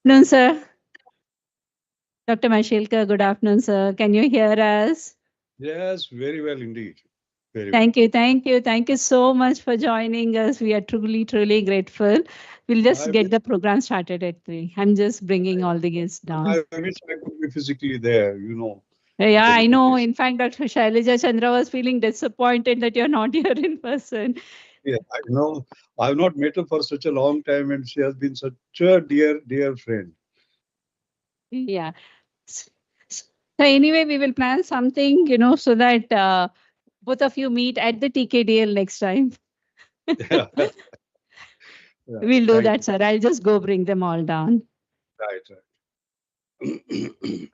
Afternoon, sir. Dr. Mashilka, good afternoon, sir. Can you hear us? Yes, very well indeed. Very well. Thank you, thank you, thank you so much for joining us. We are truly, truly grateful. We'll just I get wish the program started at 3. I'm just bringing all the guests down. I wish I could be physically there, Yeah, I know. dedication. In fact, Dr. Shailaja Chandra was feeling disappointed that you're not here in person. Yeah, I know. I've not met her for such a long time, and she has been such a dear, dear friend. Yeah. S- So anyway, we will plan something, so that both of you meet at the TKDL next time. Yeah, yeah. We'll do Thank that, you. sir. I'll just go bring them all down. Right, right.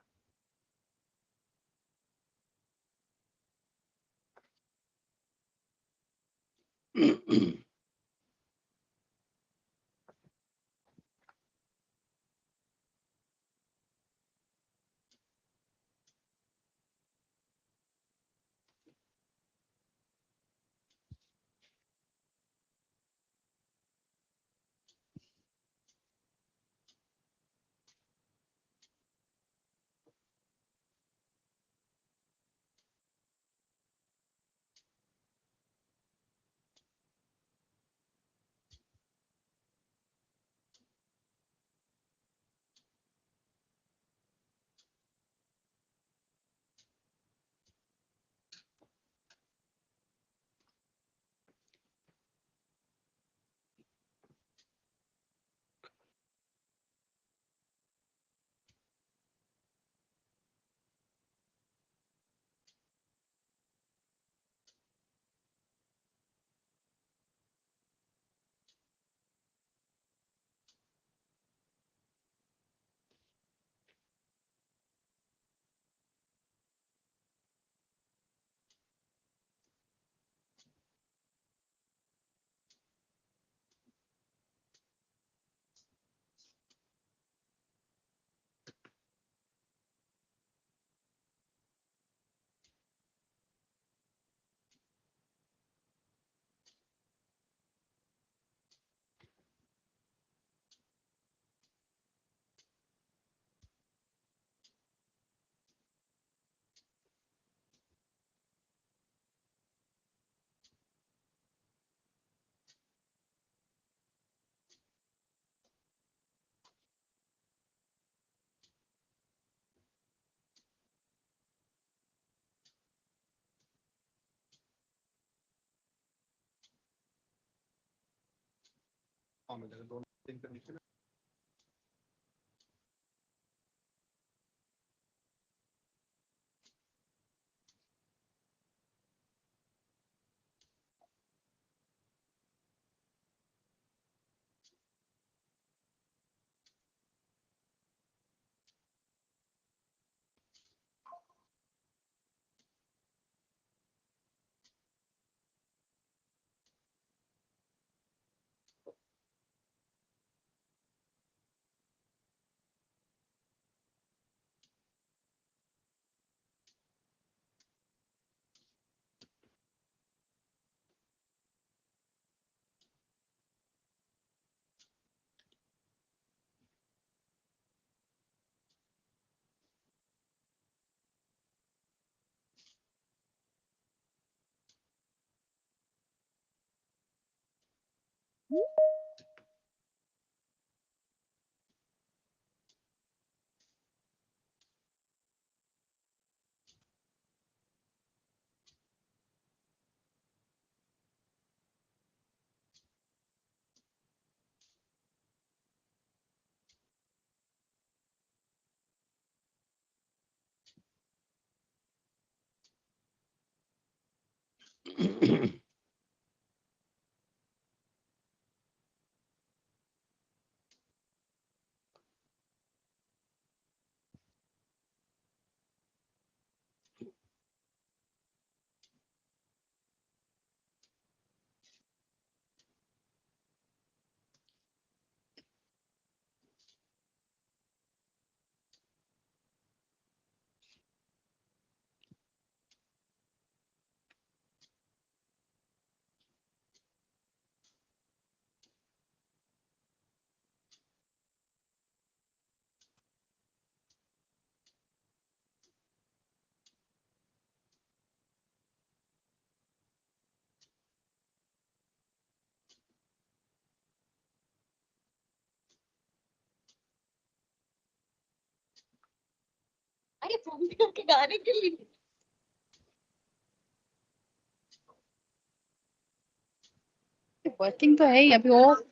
Working तो है ही अभी और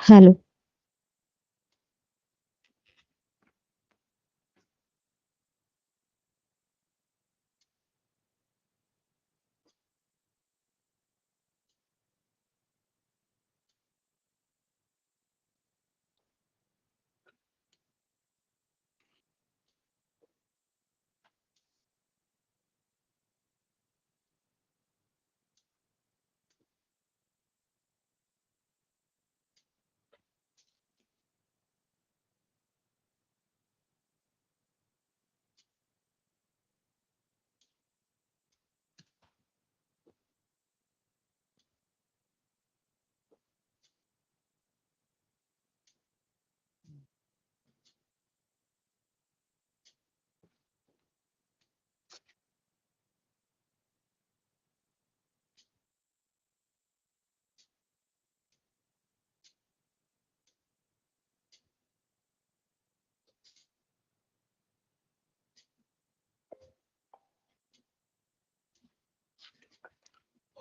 Hello.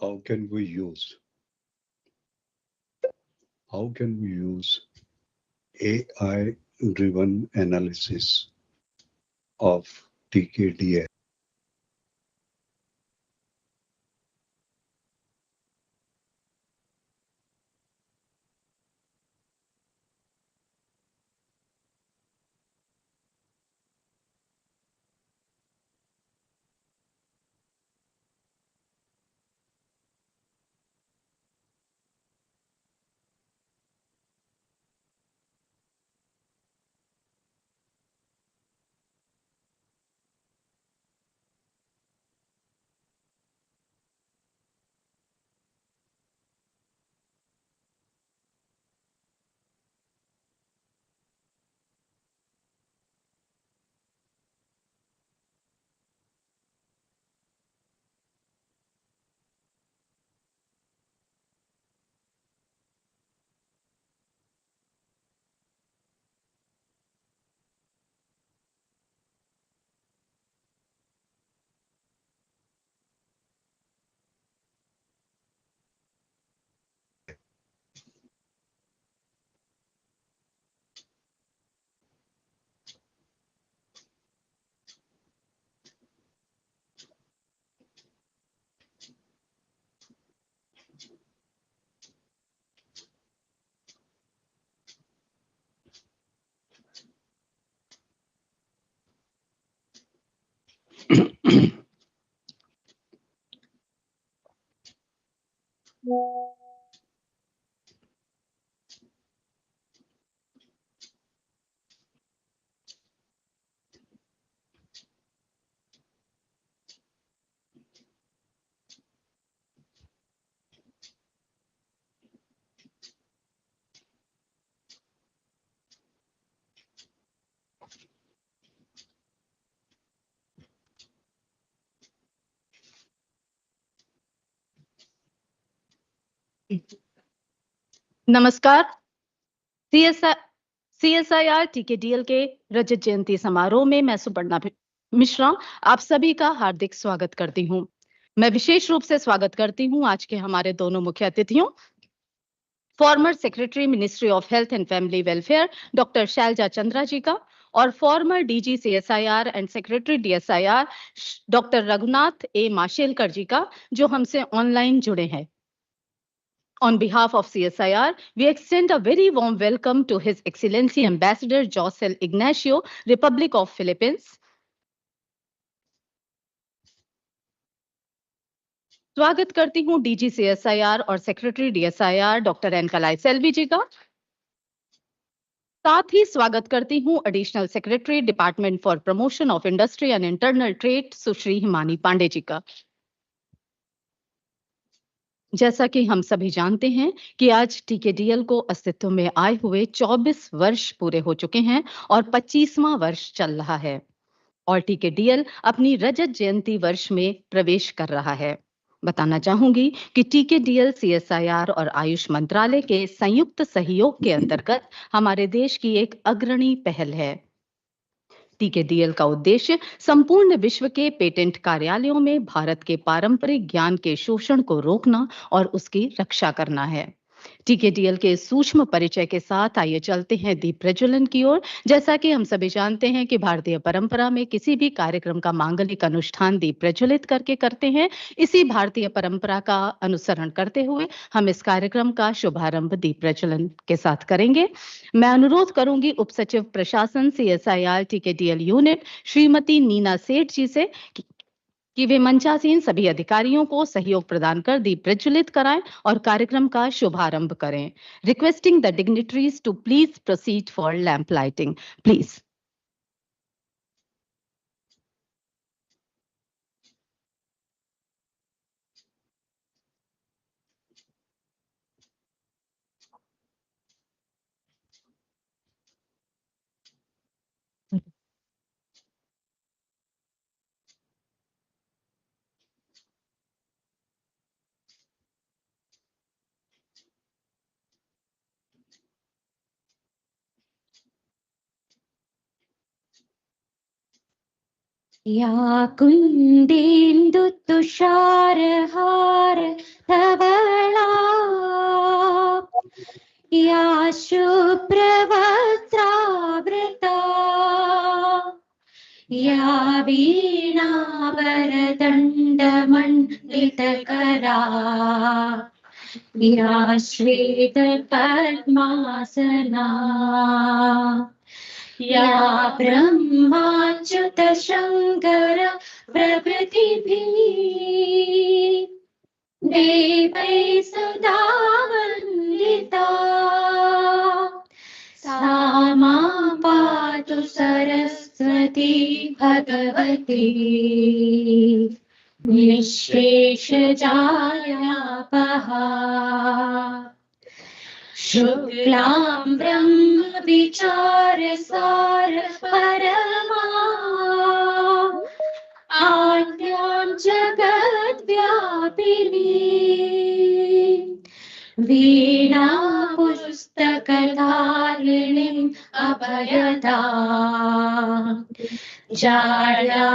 How can we use how can we use AI driven analysis of TKDL? नमस्कार। CSIR टीकेडीएल के रजत जयंती समारोह में मैं सुपर्णा मिश्रा आप सभी का हार्दिक स्वागत करती हूं। मैं विशेष रूप से स्वागत करती हूं आज के हमारे दोनों मुख्य अतिथियों, former secretary ministry of health and family welfare doctor Selja Chandra ji का, और former DG CSIR and secretary DSIR doctor Raghunath A Mashelkar ji का, जो हमसे ऑनलाइन जुड़े हैं। On behalf of CSIR, we extend a very warm welcome to His Excellency Ambassador Josel Ignacio, Republic of Philippines. स्वागत करती हूं डीजी सीएसआईआर और secretary DSIR doctor N Kalai Selvi ji का। साथ ही स्वागत करती हूं additional secretary department for promotion of industry and internal trade Sushri Himani Pande ji का। जैसा कि हम सभी जानते हैं कि आज टीकेडीएल को अस्तित्व में आए हुए 24 वर्ष पूरे हो चुके हैं और 25वां वर्ष चल रहा है, और टीकेडीएल अपनी रजत जयंती वर्ष में प्रवेश कर रहा है। बताना चाहूंगी कि टीकेडीएल सीएसआईआर और आयुष मंत्रालय के संयुक्त सहयोग के अंतर्गत हमारे देश की एक अग्रणी पहल है। टीकेडीएल का उद्देश्य संपूर्ण विश्व के पेटेंट कार्यालयों में भारत के पारंपरिक ज्ञान के शोषण को रोकना और उसकी रक्षा करना है। टीकेडीएल के सूक्ष्म परिचय के साथ आइए चलते हैं दीप प्रज्वलन की ओर। जैसा कि हम सभी जानते हैं कि भारतीय परंपरा में किसी भी कार्यक्रम का मांगलिक अनुष्ठान दीप प्रज्वलित करके करते हैं। इसी भारतीय परंपरा का अनुसरण करते हुए हम इस कार्यक्रम का शुभारंभ दीप प्रज्वलन के साथ करेंगे। मैं अनुरोध करूंगी उप सचिव प्रशासन सीएसआईआर टीकेडीएल यूनिट श्रीमती नीना सेठ जी से कि वे मंचासीन सभी अधिकारियों को सहयोग प्रदान कर दीप प्रज्वलित कराएं और कार्यक्रम का शुभारंभ करें। Requesting the dignitaries to please proceed for lamp lighting, please. या कुन्देन्दु तुषारहार धवला या शुभ्रवस्त्रावृता या वीणावरदण्डमण्डितकरा या श्वेतपद्मासना या ब्रह्माच्युत शङ्कर प्रभृतिभिः देवैः सदा वन्दिता सा मां पातु सरस्वती भगवती निःशेषजायापहा शुक्लां ब्रह्म विचारसार परमा आद्यां जगद्व्यापिनी वीणा पुस्तकधारिणीम् अभयदा जाड्यान्धकारापहा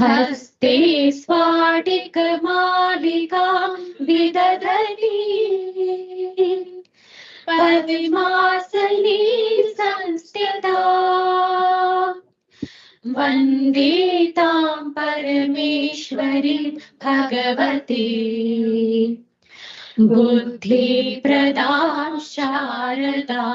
हस्ते स्फाटिकमालिकां विदधती पद्मासनी संस्थिता वन्दे तां परमेश्वरी भगवती बुद्धिप्रदां शारदा।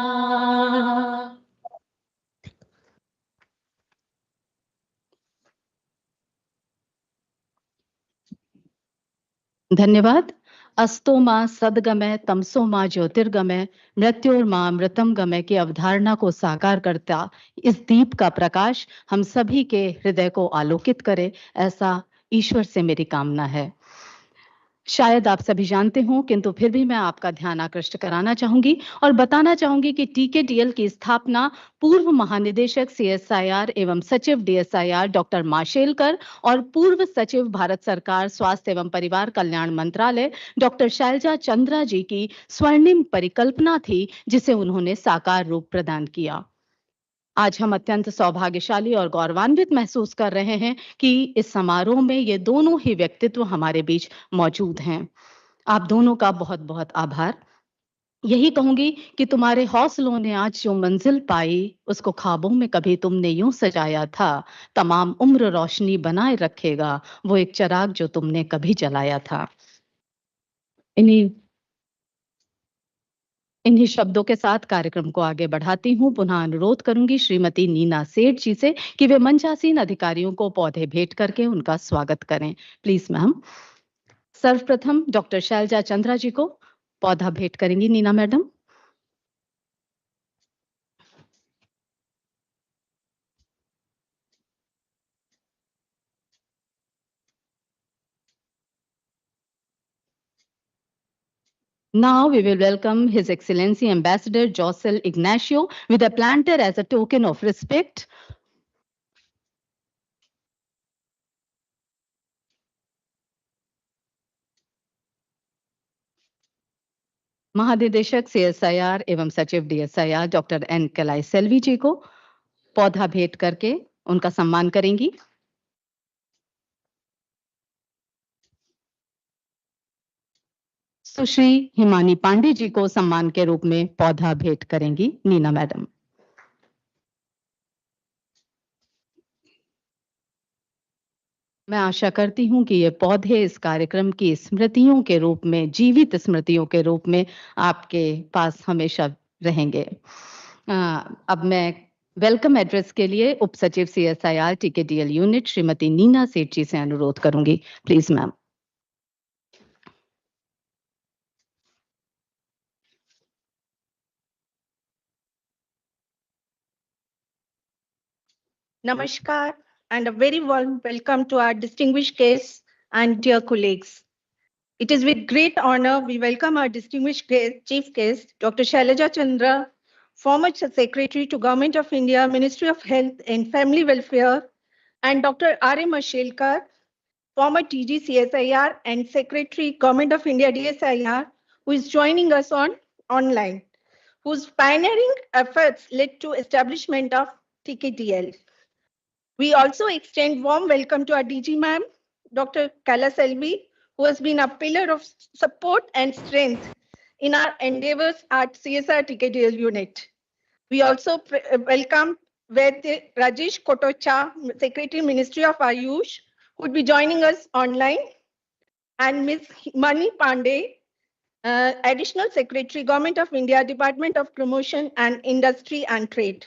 धन्यवाद। अस्तो मां सदगमय तमसो मां ज्योतिर्गमय मृत्योर्मां मृतम गमय की अवधारणा को साकार करता इस दीप का प्रकाश हम सभी के हृदय को आलोकित करे, ऐसा ईश्वर से मेरी कामना है। शायद आप सभी जानते हो, किंतु फिर भी मैं आपका ध्यान आकृष्ट कराना चाहूंगी और बताना चाहूंगी कि टीकेडीएल की स्थापना पूर्व महानिदेशक सीएसआईआर एवं सचिव डीएसआईआर डॉक्टर माशेलकर और पूर्व सचिव भारत सरकार स्वास्थ्य एवं परिवार कल्याण मंत्रालय डॉक्टर शैलजा चंद्रा जी की स्वर्णिम परिकल्पना थी, जिसे उन्होंने साकार रूप प्रदान किया। आज हम अत्यंत सौभाग्यशाली और गौरवान्वित महसूस कर रहे हैं कि इस समारोह में ये दोनों ही व्यक्तित्व हमारे बीच मौजूद हैं। आप दोनों का बहुत बहुत आभार। यही कहूंगी कि तुम्हारे हौसलों ने आज जो मंजिल पाई, उसको ख्वाबों में कभी तुमने यूं सजाया था, तमाम उम्र रोशनी बनाए रखेगा वो एक चिराग जो तुमने कभी जलाया था। इन्हीं शब्दों के साथ कार्यक्रम को आगे बढ़ाती हूँ। पुनः अनुरोध करूंगी श्रीमती नीना सेठ जी से कि वे मंचासीन अधिकारियों को पौधे भेंट करके उनका स्वागत करें। Please ma'am. सर्वप्रथम डॉक्टर शैलजा चंद्रा जी को पौधा भेंट करेंगी Neena madam. Now we will welcome His Excellency Ambassador Josel Ignacio with a planter as a token of respect. महानिदेशक सीएसआईआर एवं सचिव DSIR doctor N Kalai Selvi जी को पौधा भेंट करके उनका सम्मान करेंगी। सुश्री हिमानी पांडे जी को सम्मान के रूप में पौधा भेंट करेंगी नीना मैडम। मैं आशा करती हूं कि ये पौधे इस कार्यक्रम की स्मृतियों के रूप में, जीवित स्मृतियों के रूप में आपके पास हमेशा रहेंगे। अब मैं वेलकम एड्रेस के लिए उप सचिव सीएसआईआर टीकेडीएल यूनिट श्रीमती नीना सेठ जी से अनुरोध करूंगी। Please ma'am. Namaskar and a very warm welcome to our distinguished guests and dear colleagues. It is with great honor we welcome our distinguished chief guest, Dr. Shailaja Chandra, former Secretary to Government of India, Ministry of Health and Family Welfare, and Dr. R.A. Mashelkar, former TG CSIR and Secretary, Government of India DSIR, who is joining us online, whose pioneering efforts led to establishment of TKDL. We also extend warm welcome to our DG ma'am, Dr. Kala Selvi, who has been a pillar of support and strength in our endeavors at CSR TKDL unit. We also welcome Rajesh Kotocha, Secretary, Ministry of Ayush, who would be joining us online, and Ms. Mani Pandey, Additional Secretary, Government of India, Department of Promotion and Industry and Trade.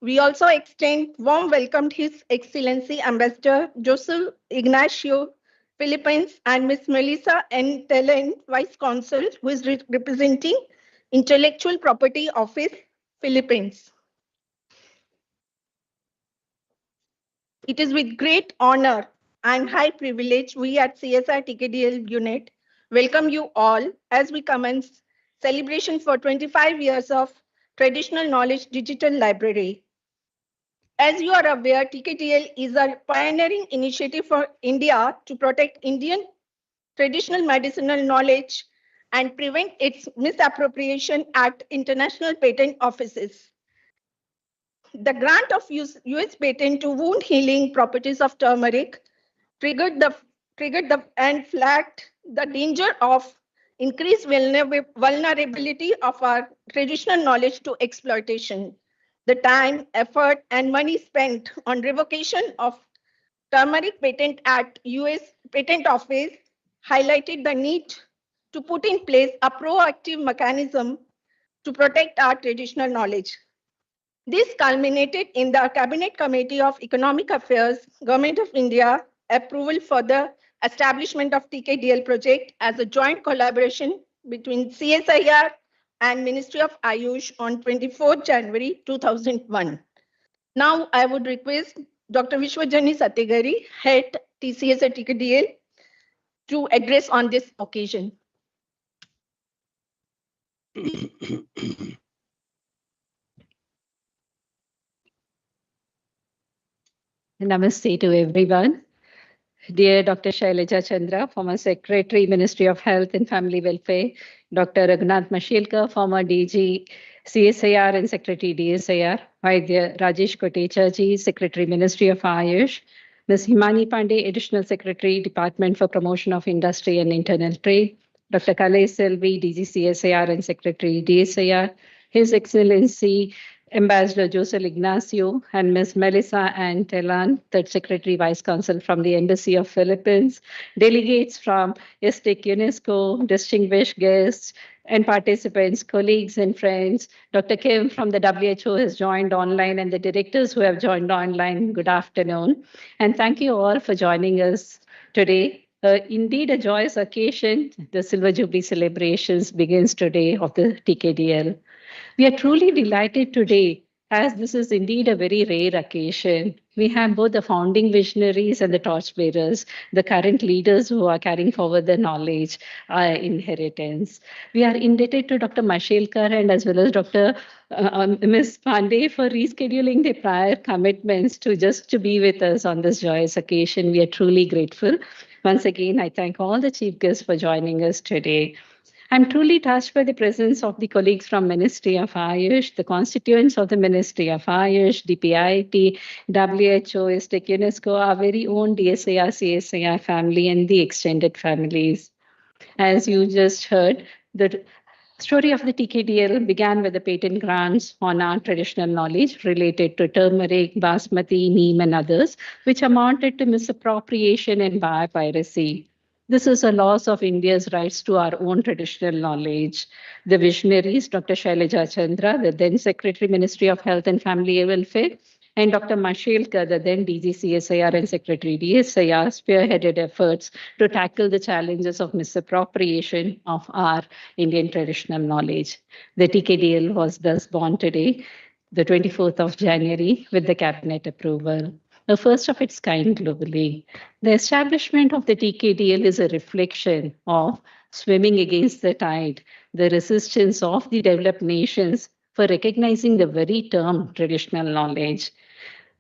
We also extend warm welcome to His Excellency Ambassador Josel Ignacio, Philippines, and Ms. Melissa N. Telen, Vice Consul, who is representing Intellectual Property Office, Philippines. It is with great honor and high privilege we at CSR TKDL unit welcome you all as we commence celebration for 25 years of Traditional Knowledge Digital Library. As you are aware, TKDL is a pioneering initiative for India to protect Indian traditional medicinal knowledge and prevent its misappropriation at international patent offices. The grant of US patent to wound healing properties of turmeric triggered and flagged the danger of increased vulnerability of our traditional knowledge to exploitation. The time, effort, and money spent on revocation of turmeric patent at US Patent Office highlighted the need to put in place a proactive mechanism to protect our traditional knowledge. This culminated in the Cabinet Committee of Economic Affairs, Government of India, approval for the establishment of TKDL project as a joint collaboration between CSIR and Ministry of Ayush on 24 January 2001. Now I would request Dr. Vishwajani Satyagari, Head TCS at TKDL, to address on this occasion. Namaste to everyone. Dear Dr. Shailaja Chandra, former Secretary, Ministry of Health and Family Welfare, Dr. Raghunath Mashilka, former DG, CSIR and Secretary, DSIR, Vaidya Rajesh Kotecha ji, Secretary, Ministry of Ayush, Ms. Himani Pandey, Additional Secretary, Department for Promotion of Industry and Internal Trade, Dr. Kalai Selvi, DG, CSIR and Secretary, DSIR, His Excellency, Ambassador Joseph Ignacio and Ms. Melissa Ann Telan, Third Secretary Vice Consul from the Embassy of Philippines, delegates from ISTIC UNESCO, distinguished guests and participants, colleagues and friends. Dr. Kim from the WHO has joined online and the directors who have joined online, good afternoon. And thank you all for joining us today. Indeed, a joyous occasion. The Silver Jubilee celebrations begins today of the TKDL. We are truly delighted today, as this is indeed a very rare occasion. We have both the founding visionaries and the torchbearers, the current leaders who are carrying forward the knowledge, inheritance. We are indebted to Dr. Mashilkar and as well as Dr. Ms. Pandey for rescheduling their prior commitments to be with us on this joyous occasion. We are truly grateful. Once again, I thank all the chief guests for joining us today. I'm truly touched by the presence of the colleagues from Ministry of Ayush, the constituents of the Ministry of Ayush, DPIT, WHO, ISTIC, UNESCO, our very own DSIR, CSIR family, and the extended families. As you just heard, the story of the TKDL began with the patent grants on our traditional knowledge related to turmeric, basmati, neem, and others, which amounted to misappropriation and biopiracy. This is a loss of India's rights to our own traditional knowledge. The visionaries, Dr. Shailaja Chandra, the then Secretary, Ministry of Health and Family Welfare, and Dr. Mashilka, the then DG CSIR and Secretary DSIR, spearheaded efforts to tackle the challenges of misappropriation of our Indian traditional knowledge. The TKDL was thus born today, the 24th of January, with the cabinet approval, the first of its kind globally. The establishment of the TKDL is a reflection of swimming against the tide, the resistance of the developed nations for recognizing the very term traditional knowledge.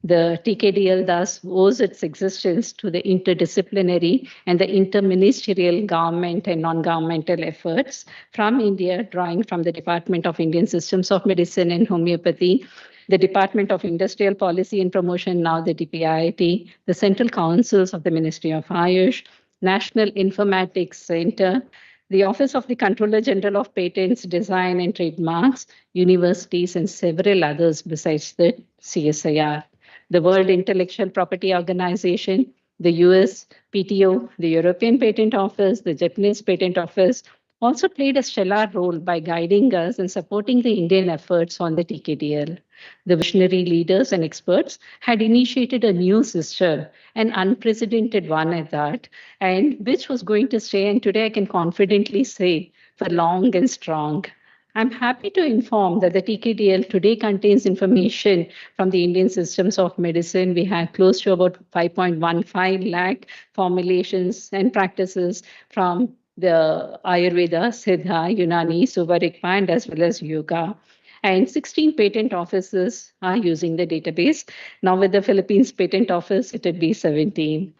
The TKDL thus owes its existence to the interdisciplinary and the interministerial government and non-governmental efforts from India, drawing from the Department of Indian Systems of Medicine and Homeopathy, the Department of Industrial Policy and Promotion, now the DPIIT, the Central Councils of the Ministry of Ayush, National Informatics Center, the Office of the Controller General of Patents, Design and Trademarks, universities, and several others besides the CSIR. The World Intellectual Property Organization, the US PTO, the European Patent Office, the Japanese Patent Office also played a stellar role by guiding us and supporting the Indian efforts on the TKDL. The visionary leaders and experts had initiated a new system, an unprecedented one at that, and which was going to stay, and today I can confidently say, for long and strong. I'm happy to inform that the TKDL today contains information from the Indian Systems of Medicine. We have close to about 5.15 lakh formulations and practices from the Ayurveda, Siddha, Unani, Suvarikpa, and as well as Yoga. And 16 patent offices are using the database. Now with the Philippines Patent Office, it would be 17.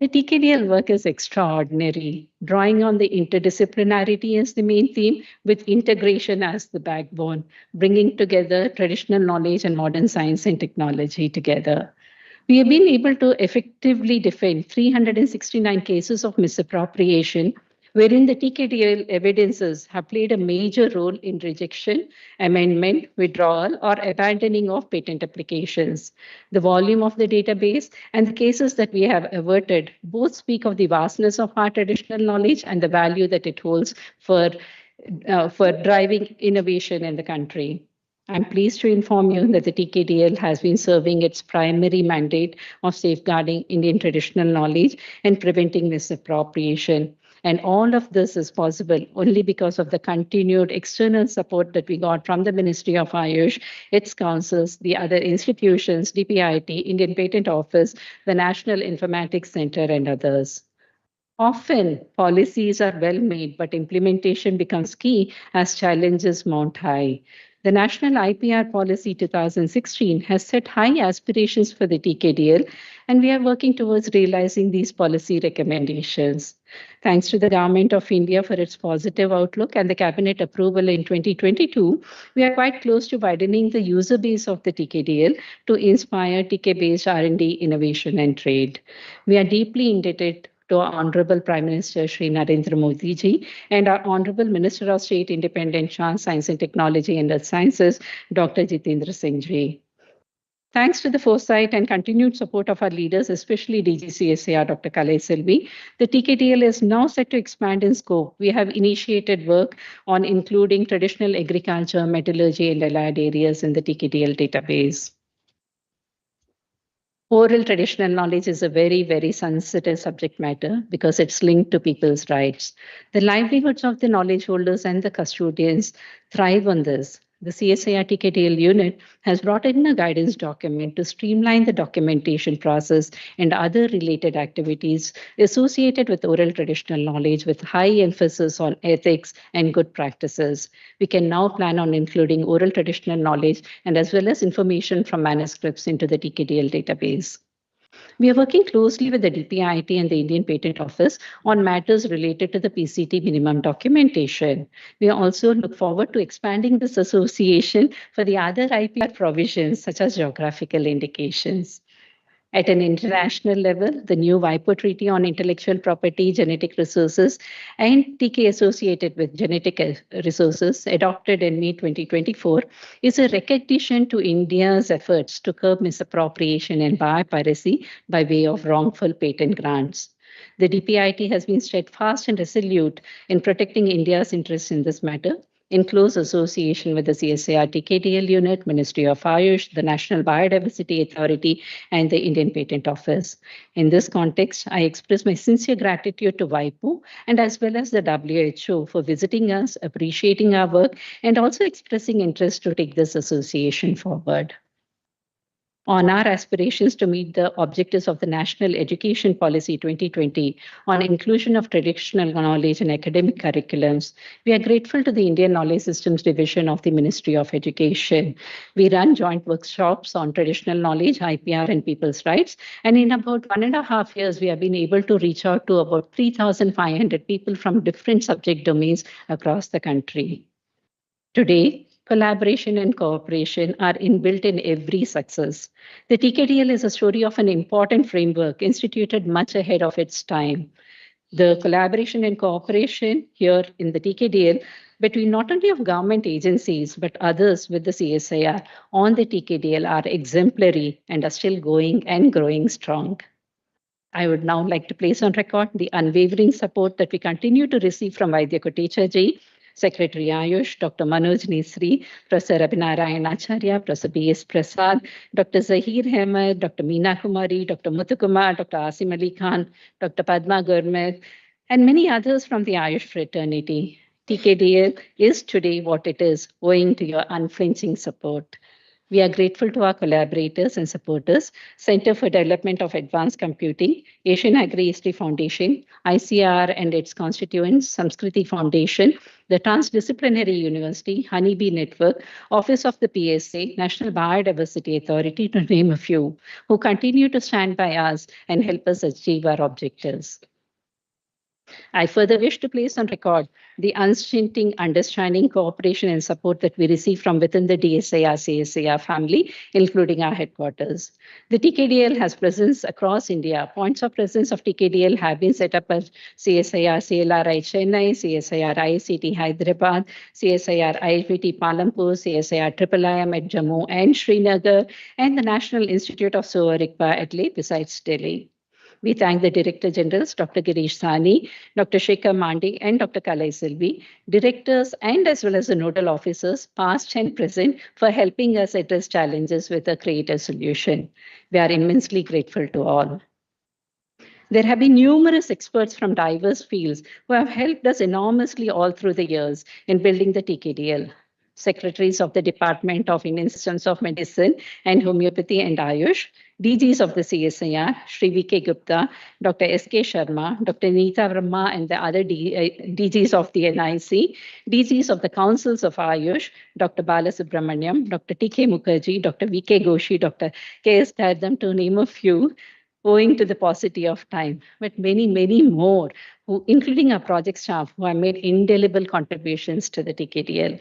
The TKDL work is extraordinary, drawing on the interdisciplinarity as the main theme, with integration as the backbone, bringing together traditional knowledge and modern science and technology together. We have been able to effectively defend 369 cases of misappropriation, wherein the TKDL evidences have played a major role in rejection, amendment, withdrawal, or abandoning of patent applications. The volume of the database and the cases that we have averted both speak of the vastness of our traditional knowledge and the value that it holds for driving innovation in the country. I'm pleased to inform you that the TKDL has been serving its primary mandate of safeguarding Indian traditional knowledge and preventing misappropriation. And all of this is possible only because of the continued external support that we got from the Ministry of Ayush, its councils, the other institutions, DPIT, Indian Patent Office, the National Informatics Center, and others. Often, policies are well made, but implementation becomes key as challenges mount high. The National IPR Policy 2016 has set high aspirations for the TKDL, and we are working towards realizing these policy recommendations. Thanks to the Government of India for its positive outlook and the Cabinet approval in 2022, we are quite close to widening the user base of the TKDL to inspire TK-based R&D, innovation, and trade. We are deeply indebted to our Honorable Prime Minister Shri Narendra Modi ji and our Honorable Minister of State Independent Science, Science and Technology and Earth Sciences, Dr. Jitendra Singh ji. Thanks to the foresight and continued support of our leaders, especially DGCSAR Dr. Kalai Selvi, the TKDL is now set to expand in scope. We have initiated work on including traditional agriculture, metallurgy, and allied areas in the TKDL database. Oral traditional knowledge is a very, very sensitive subject matter because it's linked to people's rights. The livelihoods of the knowledge holders and the custodians thrive on this. The CSIR TKDL unit has brought in a guidance document to streamline the documentation process and other related activities associated with oral traditional knowledge with high emphasis on ethics and good practices. We can now plan on including oral traditional knowledge and as well as information from manuscripts into the TKDL database. We are working closely with the DPIT and the Indian Patent Office on matters related to the PCT minimum documentation. We also look forward to expanding this association for the other IPR provisions such as geographical indications. At an international level, the new WIPO Treaty on Intellectual Property, Genetic Resources, and TK associated with genetic resources, adopted in May 2024, is a recognition to India's efforts to curb misappropriation and biopiracy by way of wrongful patent grants. The DPIT has been steadfast and resolute in protecting India's interests in this matter, in close association with the CSIR TKDL unit, Ministry of Ayush, the National Biodiversity Authority, and the Indian Patent Office. In this context, I express my sincere gratitude to WIPO and as well as the WHO for visiting us, appreciating our work, and also expressing interest to take this association forward. On our aspirations to meet the objectives of the National Education Policy 2020 on inclusion of traditional knowledge in academic curriculums, we are grateful to the Indian Knowledge Systems Division of the Ministry of Education. We run joint workshops on traditional knowledge, IPR, and people's rights. And in about 1.5 years, we have been able to reach out to about 3,500 people from different subject domains across the country. Today, collaboration and cooperation are inbuilt in every success. The TKDL is a story of an important framework instituted much ahead of its time. The collaboration and cooperation here in the TKDL between not only of government agencies, but others with the CSIR on the TKDL are exemplary and are still going and growing strong. I would now like to place on record the unwavering support that we continue to receive from Vaidya Kotecha ji, Secretary Ayush, Dr. Manoj Nisri, Professor Abhinarayan Acharya, Professor B.S. Prasad, Dr. Zahir Ahmed, Dr. Meena Kumari, Dr. Muthukumar, Dr. Asim Ali Khan, Dr. Padma Gurmit, and many others from the Ayush fraternity. TKDL is today what it is, owing to your unflinching support. We are grateful to our collaborators and supporters, Center for Development of Advanced Computing, Asian Agri-History Foundation, ICR and its constituents, Samskriti Foundation, the Transdisciplinary University, Honeybee Network, Office of the PSA, National Biodiversity Authority, to name a few, who continue to stand by us and help us achieve our objectives. I further wish to place on record the unstinting understanding, cooperation, and support that we receive from within the DSIR CSIR family, including our headquarters. The TKDL has presence across India. Points of presence of TKDL have been set up at CSIR CLRI Chennai, CSIR ICT Hyderabad, CSIR IFBT Palampur, CSIR IIIM at Jammu and Srinagar, and the National Institute of Soarikpa at Leh, besides Delhi. We thank the Director Generals, Dr. Girish Sani, Dr. Shekhar Mandi, and Dr. Kalai Selvi, directors and as well as the nodal officers, past and present, for helping us address challenges with a creative solution. We are immensely grateful to all. There have been numerous experts from diverse fields who have helped us enormously all through the years in building the TKDL. Secretaries of the Department of Indian Systems of Medicine and Homeopathy and Ayush, DGs of the CSIR, Sri V.K. Gupta, Dr. S.K. Sharma, Dr. Neeta Verma, and the other DGs of the NIC, DGs of the Councils of Ayush, Dr. Balasubramaniam, Dr. T.K. Mukherjee, Dr. V.K. Goshi, Dr. K.S. Kardam, to name a few, owing to the paucity of time, but many, many more, who, including our project staff, who have made indelible contributions to the TKDL.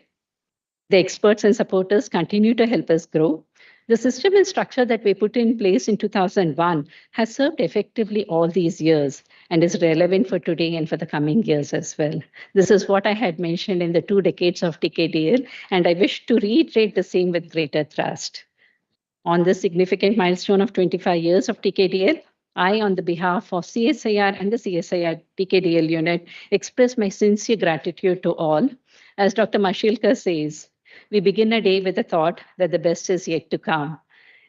The experts and supporters continue to help us grow. The system and structure that we put in place in 2001 has served effectively all these years and is relevant for today and for the coming years as well. This is what I had mentioned in the 2 decades of TKDL, and I wish to reiterate the same with greater thrust. On this significant milestone of 25 years of TKDL, I, on the behalf of CSIR and the CSIR TKDL unit, express my sincere gratitude to all. As Dr. Mashilkar says, we begin a day with the thought that the best is yet to come.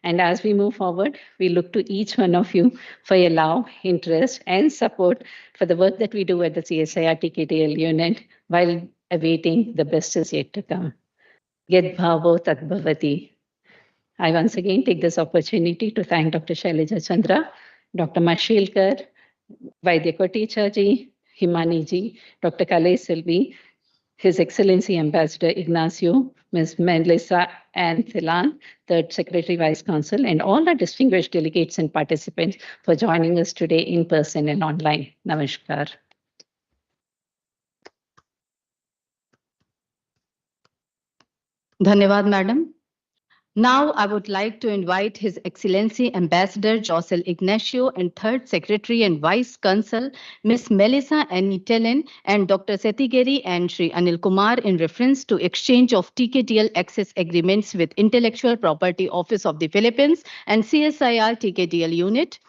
And as we move forward, we look to each one of you for your love, interest, and support for the work that we do at the CSIR TKDL unit while awaiting the best is yet to come. Yad bhavo tat bhavati. I once again take this opportunity to thank Dr. Shailaja Chandra, Dr. Mashilkar, Vaidya Kotecha ji, Himani ji, Dr. Kalai Selvi, His Excellency Ambassador Ignacio, Ms. Melissa Ann Thilan, Third Secretary Vice Consul, and all our distinguished delegates and participants for joining us today in person and online. Namaskar. धन्यवाद madam. Now, I would like to invite His Excellency Ambassador Josel Ignacio and Third Secretary and Vice Consul, Ms. Melissa Anitelen and Dr. Setigeri and Sri Anil Kumar in reference to exchange of TKDL access agreements with Intellectual Property Office of the Philippines and CSIR TKDL unit.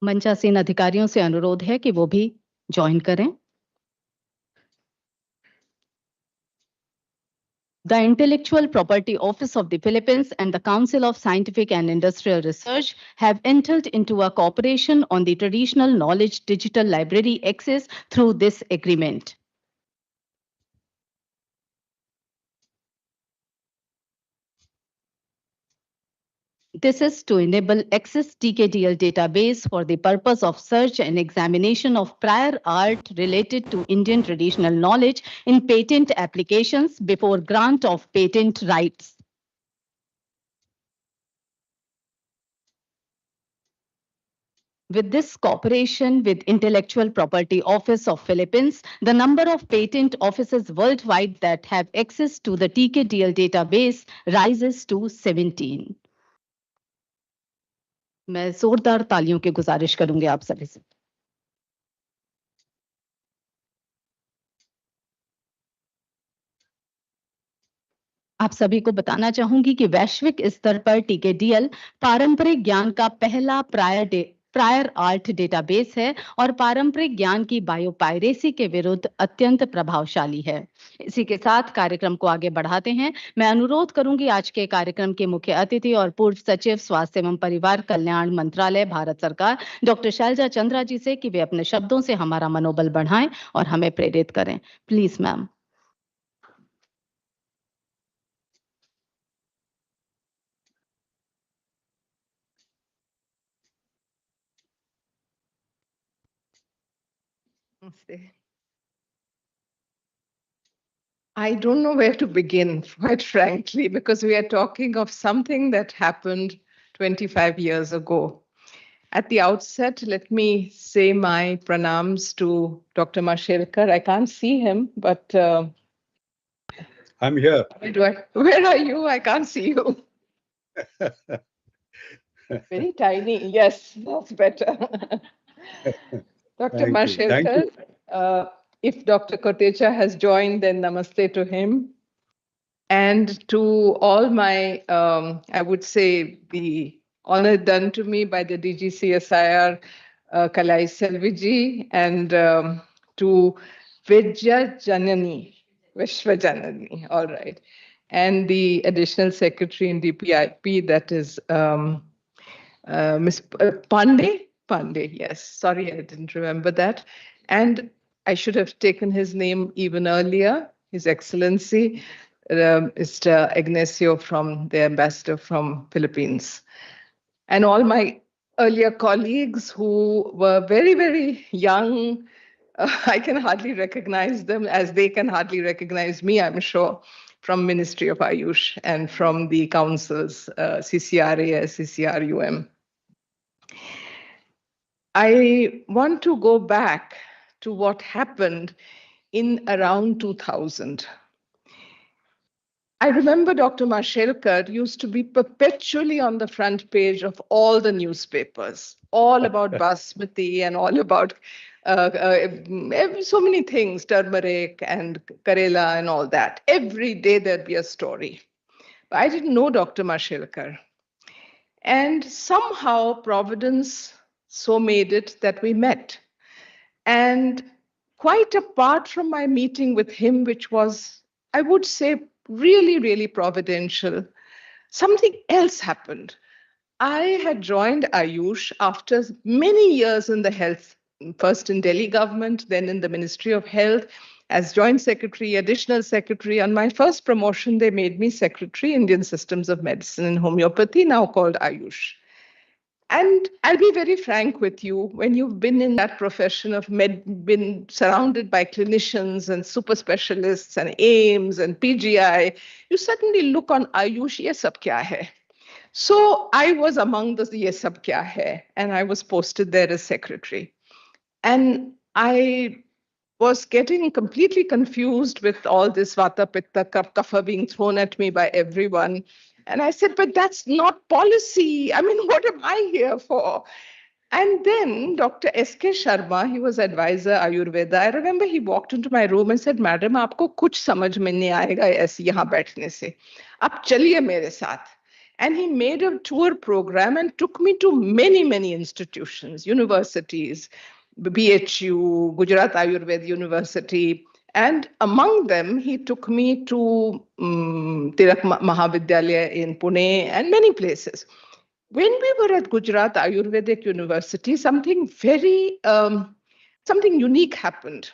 मंचासीन अधिकारियों से अनुरोध है कि वो भी join करें. The Intellectual Property Office of the Philippines and the Council of Scientific and Industrial Research have entered into a cooperation on the Traditional Knowledge Digital Library access through this agreement. This is to enable access TKDL database for the purpose of search and examination of prior art related to Indian traditional knowledge in patent applications before grant of patent rights. With this cooperation with Intellectual Property Office of Philippines, the number of patent offices worldwide that have access to the TKDL database rises to 17. मैं जोरदार तालियों की गुजारिश करूंगी आप सभी से. आप सभी को बताना चाहूंगी कि वैश्विक स्तर पर टीकेडीएल पारंपरिक ज्ञान का पहला प्रायर आर्ट डेटाबेस है और पारंपरिक ज्ञान की बायोपायरेसी के विरुद्ध अत्यंत प्रभावशाली है. इसी के साथ कार्यक्रम को आगे बढ़ाते हैं. मैं अनुरोध करूंगी आज के कार्यक्रम के मुख्य अतिथि और पूर्व सचिव स्वास्थ्य एवं परिवार कल्याण मंत्रालय भारत सरकार डॉक्टर शैलजा चंद्रा जी से कि वे अपने शब्दों से हमारा मनोबल बढ़ाएं और हमें प्रेरित करें. Please ma'am. I don't know where to begin, quite frankly, because we are talking of something that happened 25 years ago. At the outset, let me say my pranams to Dr. Mashilkar. I can't see him, but I'm here. Where are you? I can't see you. Very tiny. Yes, that's better. Dr. Mashilkar, if Dr. Kotecha has joined, then namaste to him. And to all my, I would say, the honor done to me by the DGCSIR, Kalai Selviji, and to Vidya Janani, Vishwa Janani, all right, and the additional secretary in DPIP, that is Miss Pandey. Pandey, yes. Sorry, I didn't remember that. And I should have taken his name even earlier, His Excellency, Mr. Ignacio, from the ambassador from Philippines. And all my earlier colleagues who were very, very young, I can hardly recognize them as they can hardly recognize me, I'm sure, from Ministry of Ayush and from the councils, CCRA, CCRUM. I want to go back to what happened in around 2000. I remember Dr. Mashelkar used to be perpetually on the front page of all the newspapers, all about basmati and all about so many things, turmeric and Karela and all that. Every day there'd be a story. But I didn't know Dr. Mashelkar. And somehow Providence so made it that we met. And quite apart from my meeting with him, which was, I would say, really, really providential, something else happened. I had joined Ayush after many years in the health, first in Delhi government, then in the Ministry of Health as joint secretary, additional secretary. On my first promotion, they made me secretary, Indian Systems of Medicine and Homeopathy, now called Ayush. And I'll be very frank with you, when you've been in that profession of been surrounded by clinicians and super specialists and AIMS and PGI, you suddenly look on Ayush, ye sab kya hai? So I was among the ye sab kya hai, and I was posted there as secretary. And I was getting completely confused with all this vata, pitta, kapha being thrown at me by everyone. And I said, but that's not policy. I mean, what am I here for? And then Dr. S.K. Sharma, he was advisor Ayurveda. I remember he walked into my room and said, Madam, aapko kuch samajh mein nahi aayega aise yahan baithne se. Aap chaliye mere saath. And he made a tour program and took me to many, many institutions, universities, BHU, Gujarat Ayurveda University. And among them, he took me to Tilak Mahavidyalaya in Pune and many places. When we were at Gujarat Ayurvedic University, something very, something unique happened.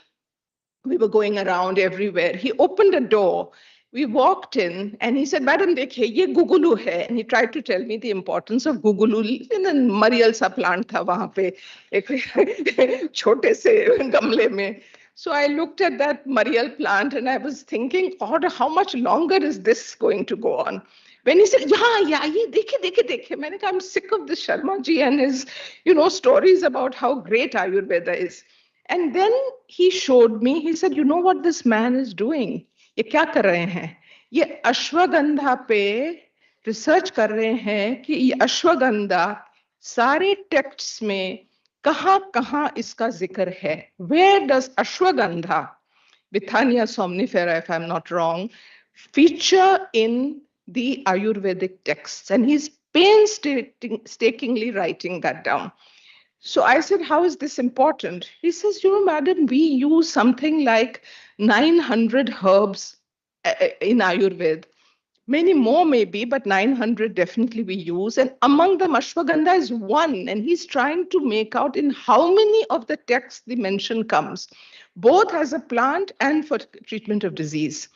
We were going around everywhere. He opened a door. We walked in and he said, Madam, dekhiye, ye gugulu hai. And he tried to tell me the importance of gugulu. And then Marial sa plant tha wahan pe, ek chote se gamle mein. So I looked at that Marial plant and I was thinking, God, how much longer is this going to go on? When he said, yeah, ye dekhe. I'm sick of this Sharma ji and his, stories about how great Ayurveda is. And then he showed me, he said, you know what this man is doing? ये क्या कर रहे हैं? ये अश्वगंधा पे research कर रहे हैं कि ये अश्वगंधा सारे टेक्स्ट्स में कहाँ इसका जिक्र है? Where does ashwagandha, Withania somnifera, if I'm not wrong, feature in the Ayurvedic texts? And he's painstakingly writing that down. So I said, how is this important? He says, madam, we use something like 900 herbs in Ayurveda. Many more maybe, but 900 definitely we use. And among them, ashwagandha is one. And he's trying to make out in how many of the texts the mention comes, both as a plant and for treatment of disease.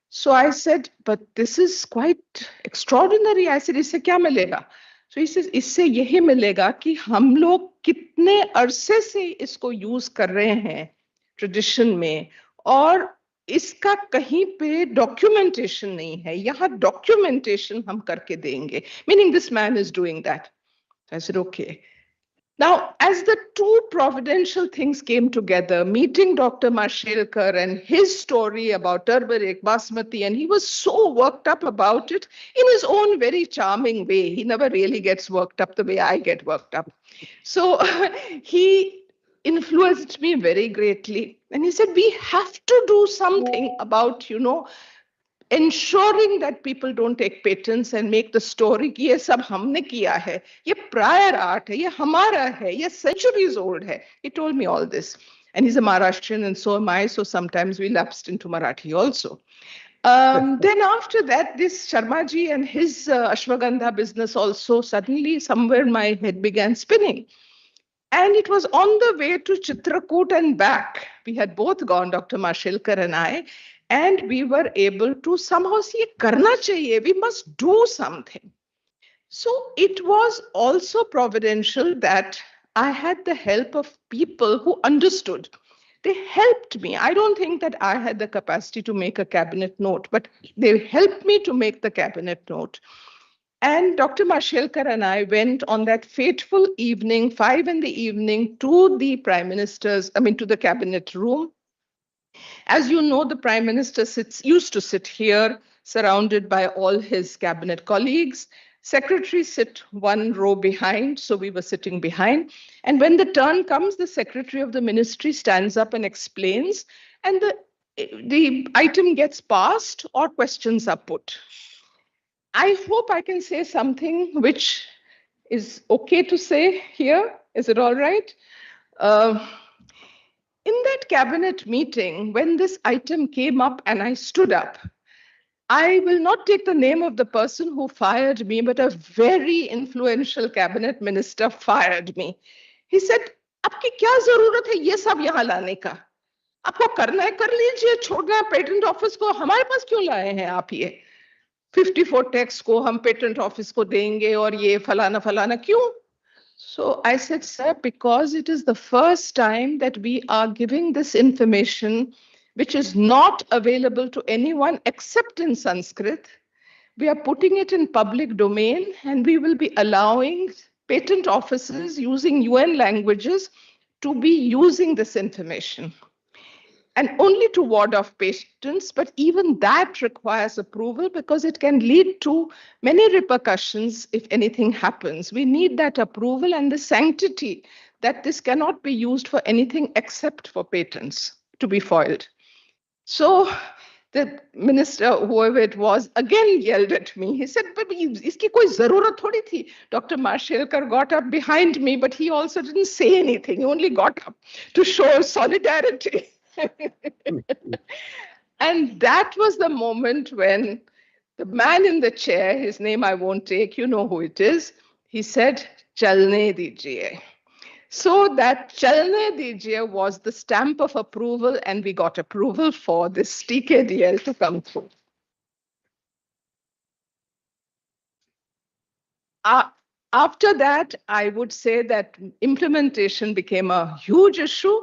So I said, but this is quite extraordinary. I said, isse kya milega? So he says, इससे यही मिलेगा कि हम लोग कितने अरसे से इसको यूज कर रहे हैं ट्रेडिशन में और इसका कहीं पे डॉक्यूमेंटेशन नहीं है यहाँ डॉक्यूमेंटेशन हम करके देंगे meaning this man is doing that. I said, okay. Now, as the two providential things came together, meeting Dr. Mashelkar and his story about turmeric, basmati, and he was so worked up about it in his own very charming way. He never really gets worked up the way I get worked up. So he influenced me very greatly. And he said, we have to do something about, ensuring that people don't take patents and make the story कि ये सब हमने किया है, ये prior art है, ये हमारा है, ये centuries old है. He told me all this. And he's a Maharashtrian and so am I, so sometimes we lapsed into Marathi also. Then after that, this Sharmaji and his Ashwagandha business also, suddenly somewhere my head began spinning. And it was on the way to Chitrakoot and back. We had both gone, Dr. Mashelkar and I, and we were able to somehow see, karna chahiye, we must do something. So it was also providential that I had the help of people who understood. They helped me. I don't think that I had the capacity to make a cabinet note, but they helped me to make the cabinet note. And Dr. Mashelkar and I went on that fateful evening, 5 in the evening, to the Prime Minister's, to the cabinet room. As you know, the Prime Minister used to sit here, surrounded by all his cabinet colleagues. Secretaries sit one row behind, so we were sitting behind. And when the turn comes, the Secretary of the Ministry stands up and explains, and the item gets passed or questions are put. I hope I can say something which is okay to say here. Is it all right? In that cabinet meeting, when this item came up and I stood up, I will not take the name of the person who fired me, but a very influential cabinet minister fired me. He said, "Aapki kya zarurat hai ye sab yahan lane ka? Aapko karna hai kar lijiye, chhodna hai patent office ko, hamare paas kyun laaye hain aap ye? 54 tax को हम patent office को देंगे और ये फलाना फलाना क्यों?" So I said, "Sir, because it is the first time that we are giving this information which is not available to anyone except in Sanskrit. We are putting it in public domain and we will be allowing patent offices using UN languages to be using this information. And only to ward off patents, but even that requires approval because it can lead to many repercussions if anything happens. We need that approval and the sanctity that this cannot be used for anything except for patents to be foiled." So the minister, whoever it was, again yelled at me. He said, "But iski koi zarurat thodi thi." Dr. Mashelkar got up behind me, but he also didn't say anything. He only got up to show solidarity. And that was the moment when the man in the chair, his name I won't take, you know who it is, he said, "Chalne dijiye." So that "Chalne dijiye" was the stamp of approval, and we got approval for this TKDL to come through. After that, I would say that implementation became a huge issue.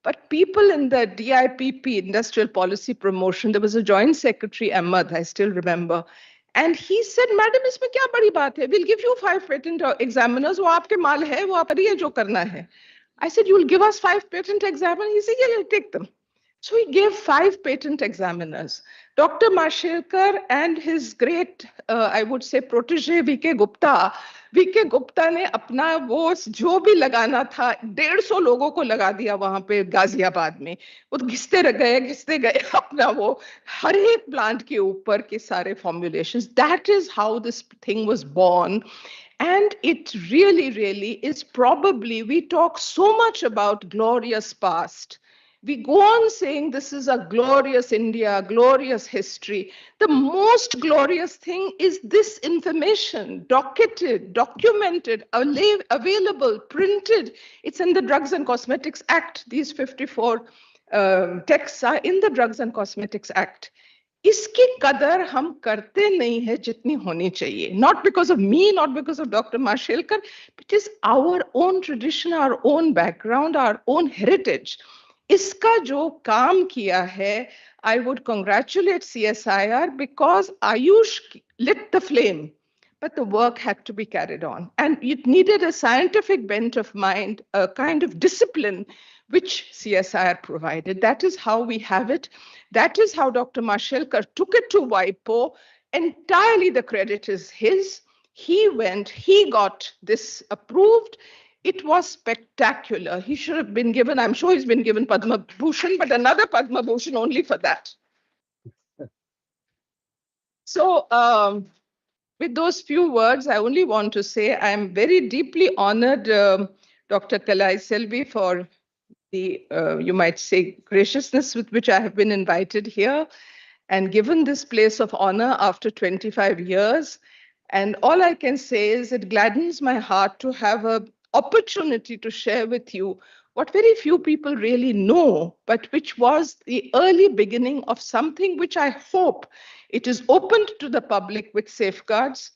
But people in the DIPP, Industrial Policy Promotion, there was a joint secretary, Ahmed, I still remember. And he said, "Madam, isme kya badi baat hai? We'll give you 5 patent examiners. Wo aapke maal hai, wo aap kariye jo karna hai." I said, "You'll give us 5 patent examiners?" He said, "Yeah, you'll take them." So he gave 5 patent examiners. Dr. Mashelkar and his great, I would say, protege, V.K. Gupta ने अपना वो जो भी लगाना था 150 लोगों को लगा दिया वहां पे गाजियाबाद में. वो घिसते गए अपना वो हर एक प्लांट के ऊपर के सारे formulations. That is how this thing was born. And it really, really is probably, we talk so much about glorious past. We go on saying this is a glorious India, glorious history. The most glorious thing is this information, docketed, documented, available, printed. It's in the Drugs and Cosmetics Act. These 54 texts are in the Drugs and Cosmetics Act. इसकी कदर हम करते नहीं है जितनी होनी चाहिए. Not because of me, not because of Dr. Mashelkar, it is our own tradition, our own background, our own heritage. इसका जो काम किया है, I would congratulate CSIR because Ayush lit the flame, but the work had to be carried on. And it needed a scientific bent of mind, a kind of discipline, which CSIR provided. That is how we have it. That is how Dr. Mashelkar took it to WIPO. Entirely the credit is his. He went, he got this approved. It was spectacular. He should have been given, I'm sure he's been given Padma Bhushan, but another Padma Bhushan only for that. So with those few words, I only want to say I am very deeply honored, Dr. Kalai Selvi, for the, you might say, graciousness with which I have been invited here and given this place of honor after 25 years. And all I can say is it gladdens my heart to have an opportunity to share with you what very few people really know, but which was the early beginning of something which I hope it is opened to the public with safeguards,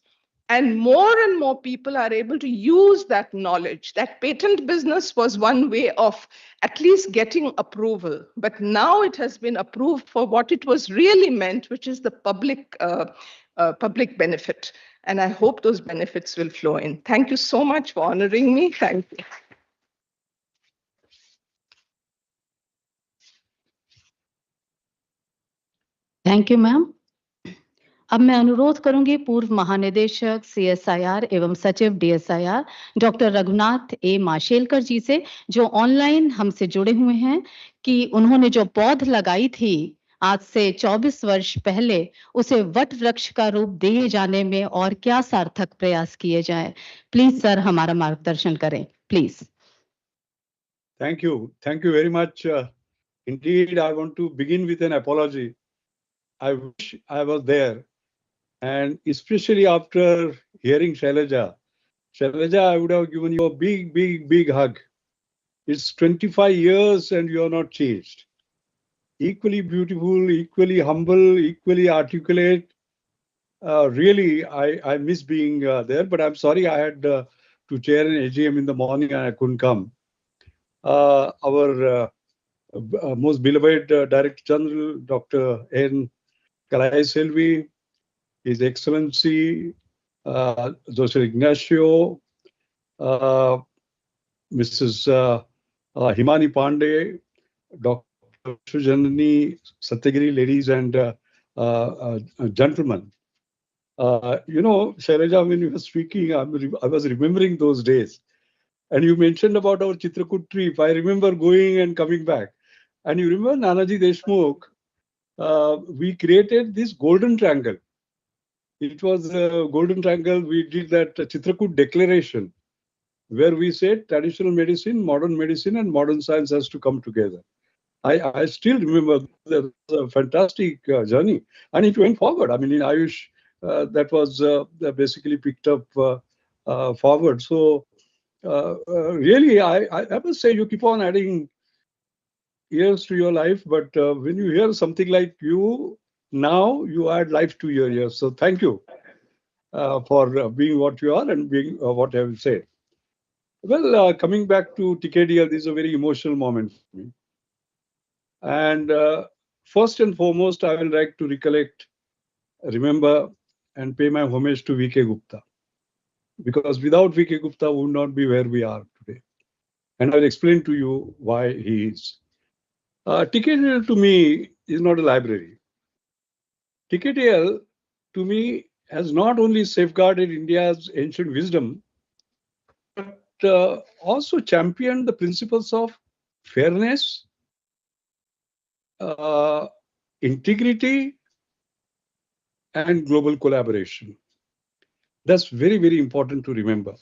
and more people are able to use that knowledge. That patent business was one way of at least getting approval, but now it has been approved for what it was really meant, which is the public benefit. And I hope those benefits will flow in. Thank you so much for honoring me. Thank you. Thank you ma'am. अब मैं अनुरोध करूंगी पूर्व महानिदेशक CSIR एवं सचिव DSIR doctor Raghunath A Mashelkar जी से, जो ऑनलाइन हमसे जुड़े हुए हैं, कि उन्होंने जो पौध लगाई थी आज से 24 वर्ष पहले, उसे वट वृक्ष का रूप दिए जाने में और क्या सार्थक प्रयास किए जाएं। प्लीज सर हमारा मार्गदर्शन करें, please. Thank you. Thank you very much. Indeed, I want to begin with an apology. I wish I was there. And especially after hearing Shailaja, I would have given you a big hug. It's 25 years and you are not changed. Equally beautiful, equally humble, equally articulate. Really, I miss being there, but I'm sorry I had to chair an AGM in the morning and I couldn't come. Our most beloved Director General, Dr. N. Kalai Selvi, His Excellency, Jose Ignacio, Mrs. Himani Pandey, Dr. Janani Satyagiri, ladies and gentlemen. Shailaja, when you were speaking, I was remembering those days. And you mentioned about our Chitrakoot trip. I remember going and coming back. And you remember Nanaji Deshmukh, we created this golden triangle. It was a golden triangle. We did that Chitrakoot declaration, where we said traditional medicine, and modern science has to come together. I still remember that was a fantastic journey, and it went forward. I mean, in Ayush, that was basically picked up forward. So really, I must say, you keep on adding years to your life, but when you hear something like you, now you add life to your years. So thank you for being what you are and being what I will say. Well, coming back to TKDL, this is a very emotional moment for me. And first and foremost, I will like to recollect, remember, and pay my homage to V.K. Gupta. Because without V.K. Gupta, we would not be where we are today. And I'll explain to you why he is. TKDL to me is not a library. TKDL to me has not only safeguarded India's ancient wisdom, but also championed the principles of fairness, integrity, and global collaboration. That's very, very important to remember.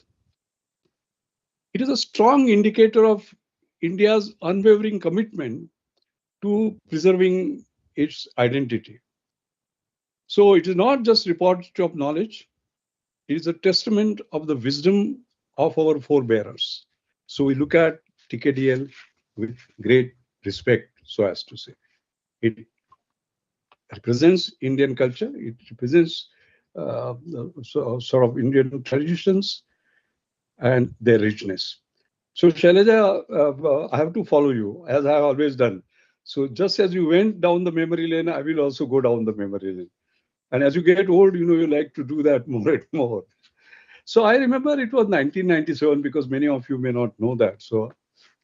It is a strong indicator of India's unwavering commitment to preserving its identity. So it is not just repository of knowledge, it is a testament of the wisdom of our forebearers. So we look at TKDL with great respect, so as to say. It represents Indian culture, it represents sort of Indian traditions and their richness. So Shailaja, I have to follow you, as I have always done. So just as you went down the memory lane, I will also go down the memory lane. And as you get old, you like to do that more and more. So I remember it was 1997, because many of you may not know that. So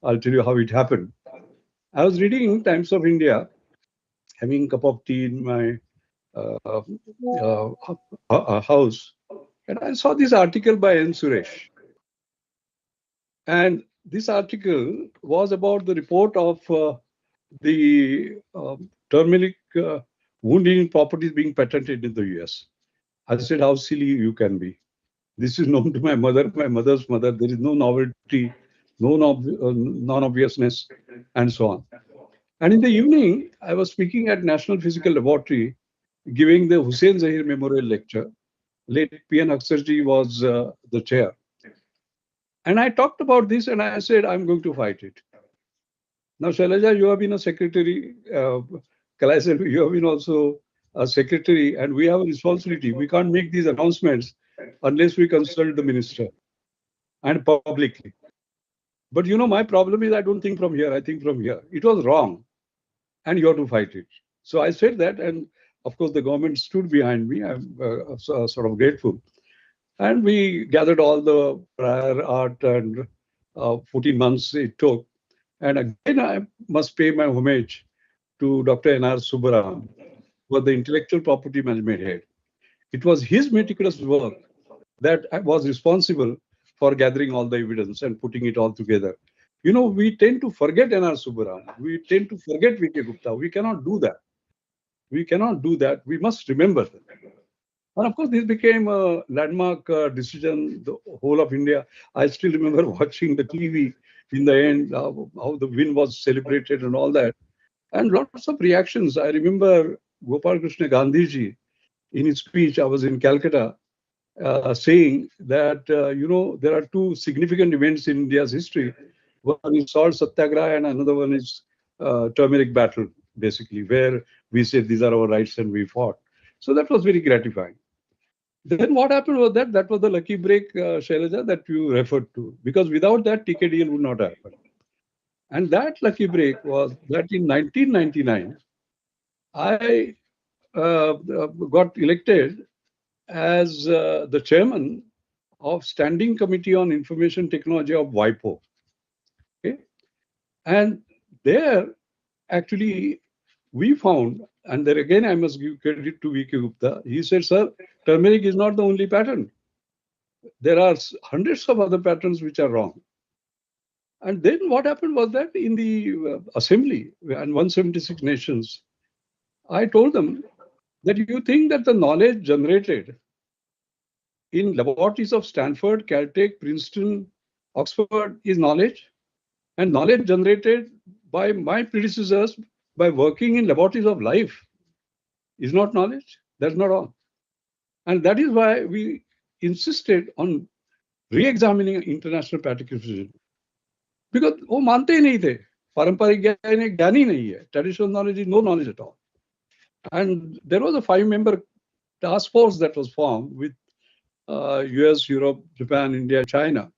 I'll tell you how it happened. I was reading Times of India, having a cup of tea in my house, and I saw this article by N. Suresh. And this article was about the report of the turmeric wound healing properties being patented in the US. I said, how silly you can be. This is known to my mother, my mother's mother. There is no novelty, no non-obviousness, and so on. And in the evening, I was speaking at National Physical Laboratory, giving the Hussein Zahir Memorial Lecture. Late P.N. Akhtarji was the chair. And I talked about this and I said, I'm going to fight it. Now, Shailaja, you have been a secretary. Kalai, you have been also a secretary, and we have a responsibility. We can't make these announcements unless we consult the minister and publicly. But you know, my problem is I don't think from here, I think from here. It was wrong, and you have to fight it. So I said that, and of course, the government stood behind me. I'm sort of grateful. And we gathered all the prior art and 14 months it took. And again, I must pay my homage to Dr. N.R. Subbaram, who was the intellectual property management head. It was his meticulous work that was responsible for gathering all the evidence and putting it all together. You know, we tend to forget N.R. Subbaram. We tend to forget V.K. Gupta. We cannot do that. We cannot do that. We must remember that. And of course, this became a landmark decision, the whole of India. I still remember watching the TV in the end, how the win was celebrated and all that. And lots of reactions. I remember Gopal Krishna Gandhiji, in his speech, I was in Calcutta, saying that, you know, there are two significant events in India's history. One is salt satyagraha and another one is turmeric battle, basically, where we said these are our rights and we fought. So that was very gratifying. Then what happened was that was the lucky break, Shailaja, that you referred to, because without that, TKDL would not happen. And that lucky break was that in 1999, I got elected as the chairman of Standing Committee on Information Technology of WIPO. Okay? And there, actually, we found, and there again I must give credit to V.K. Gupta, he said, sir, turmeric is not the only patent. There are hundreds of other patents which are wrong. And then what happened was that in the assembly and 176 nations, I told them that you think that the knowledge generated in laboratories of Stanford, Caltech, Princeton, Oxford is knowledge, and knowledge generated by my predecessors by working in laboratories of life is not knowledge. That's not all. And that is why we insisted on re-examining international participation. Because वो मानते ही नहीं थे, पारंपरिक ज्ञान ही नहीं है. Traditional knowledge is no knowledge at all. And there was a 5-member task force that was formed with US, Europe, Japan, India, China.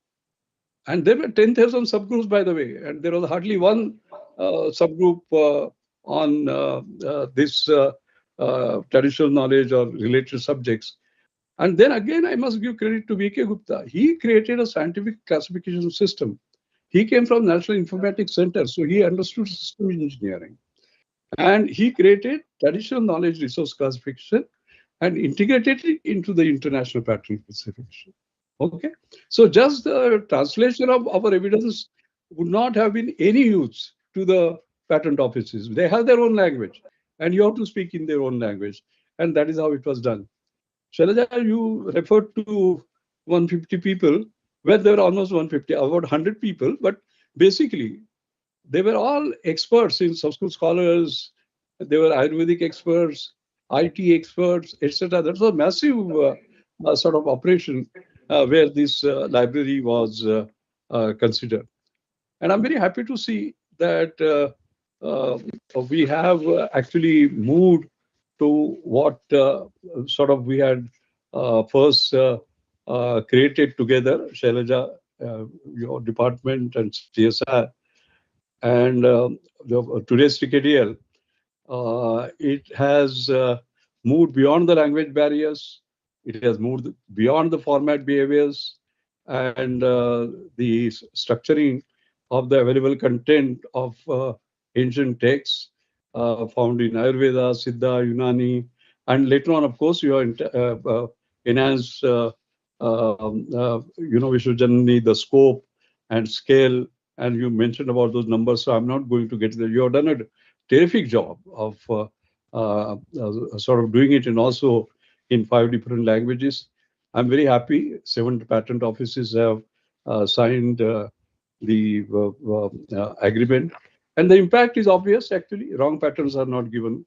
And there were 10,000 subgroups, by the way, and there was hardly one subgroup on this traditional knowledge or related subjects. And then again, I must give credit to V.K. Gupta. He created a scientific classification system. He came from National Informatics Center, so he understood system engineering. And he created traditional knowledge resource classification and integrated it into the international pattern classification. Okay, so just the translation of our evidence would not have been any use to the patent offices. They have their own language, and you have to speak in their own language, and that is how it was done. Shailaja, you referred to 150 people. Well, there were almost 150, about 100 people, but basically they were all experts in Sanskrit scholars. They were Ayurvedic experts, IT experts, etc. That was a massive sort of operation where this library was considered. And I'm very happy to see that we have actually moved to what sort of we had first created together, Shailaja, your department and CSR, and today's TKDL. It has moved beyond the language barriers. It has moved beyond the format behaviors and the structuring of the available content of ancient texts found in Ayurveda, Siddha, Unani, and later on, of course, you are enhanced, Vishwajanani, the scope and scale, and you mentioned about those numbers, so I'm not going to get there. You have done a terrific job of sort of doing it and also in 5 different languages. I'm very happy. 7 patent offices have signed the agreement. And the impact is obvious, actually. Wrong patents are not given.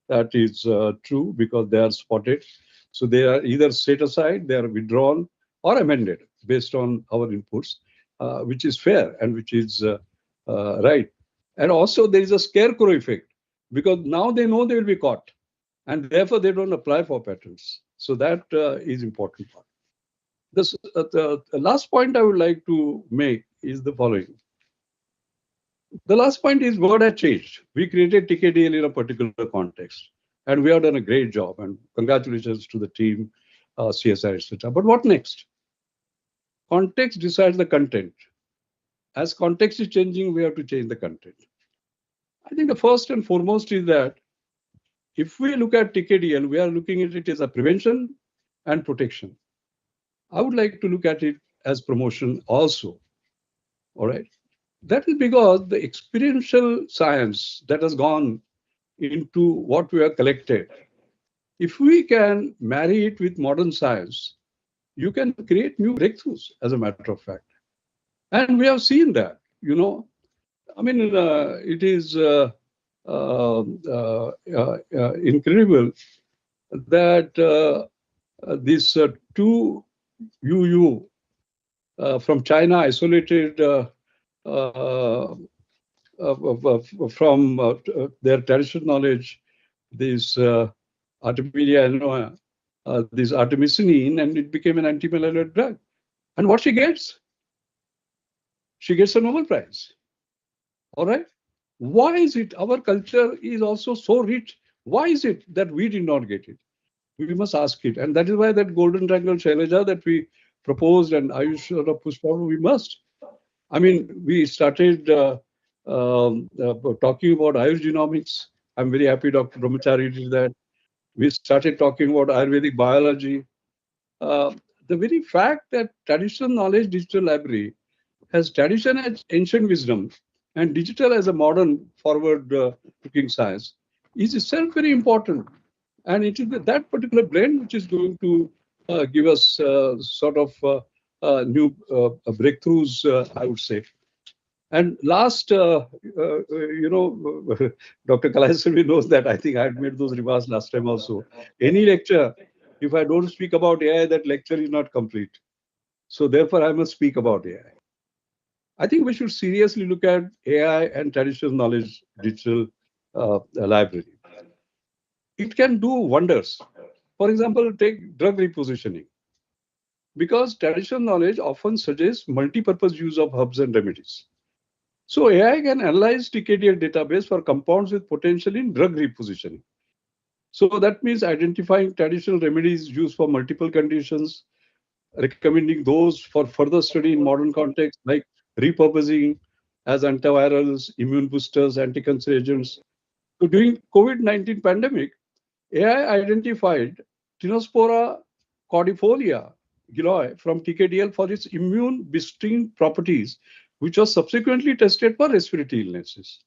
That is true because they are spotted. So they are either set aside, they are withdrawn, or amended based on our inputs, which is fair and which is right. And also, there is a scarecrow effect because now they know they will be caught, and therefore they don't apply for patents. So that is important part. The last point I would like to make is the following. The last point is word had changed. We created TKDL in a particular context, and we have done a great job. And congratulations to the team, CSI, etc. But what next? Context decides the content. As context is changing, we have to change the content. I think the first and foremost is that if we look at TKDL, we are looking at it as a prevention and protection. I would like to look at it as promotion also. All right. That is because the experiential science that has gone into what we have collected, if we can marry it with modern science, you can create new breakthroughs, as a matter of fact. And we have seen that, I mean, it is incredible that these two UU from China isolated from their traditional knowledge, this artemisinin, this artemisinin, and it became an anti-malarial drug. And what she gets? She gets a Nobel Prize. All right. Why is it our culture is also so rich? Why is it that we did not get it? We must ask it. And that is why that golden triangle Shailaja that we proposed and Ayush sort of pushed forward, we must. I mean, we started talking about Ayush genomics. I'm very happy Dr. Brahmachari did that. We started talking about Ayurvedic biology. The very fact that traditional knowledge digital library has tradition as ancient wisdom and digital as a modern forward-looking science is itself very important. And it is that particular blend which is going to give us sort of new breakthroughs, I would say. And last, Dr. Kalaiswami knows that I think I had made those remarks last time also. Any lecture, if I don't speak about AI, that lecture is not complete. So therefore, I must speak about AI. I think we should seriously look at AI and traditional knowledge digital library. It can do wonders. For example, take drug repositioning. Because traditional knowledge often suggests multi-purpose use of herbs and remedies. So AI can analyze TKDL database for compounds with potential in drug repositioning. So that means identifying traditional remedies used for multiple conditions, recommending those for further study in modern context, like repurposing as antivirals, immune boosters, anti-cancer agents. So during COVID-19 pandemic, AI identified Tinospora cordifolia giloi from TKDL for its immune boosting properties, which was subsequently tested for respiratory illnesses.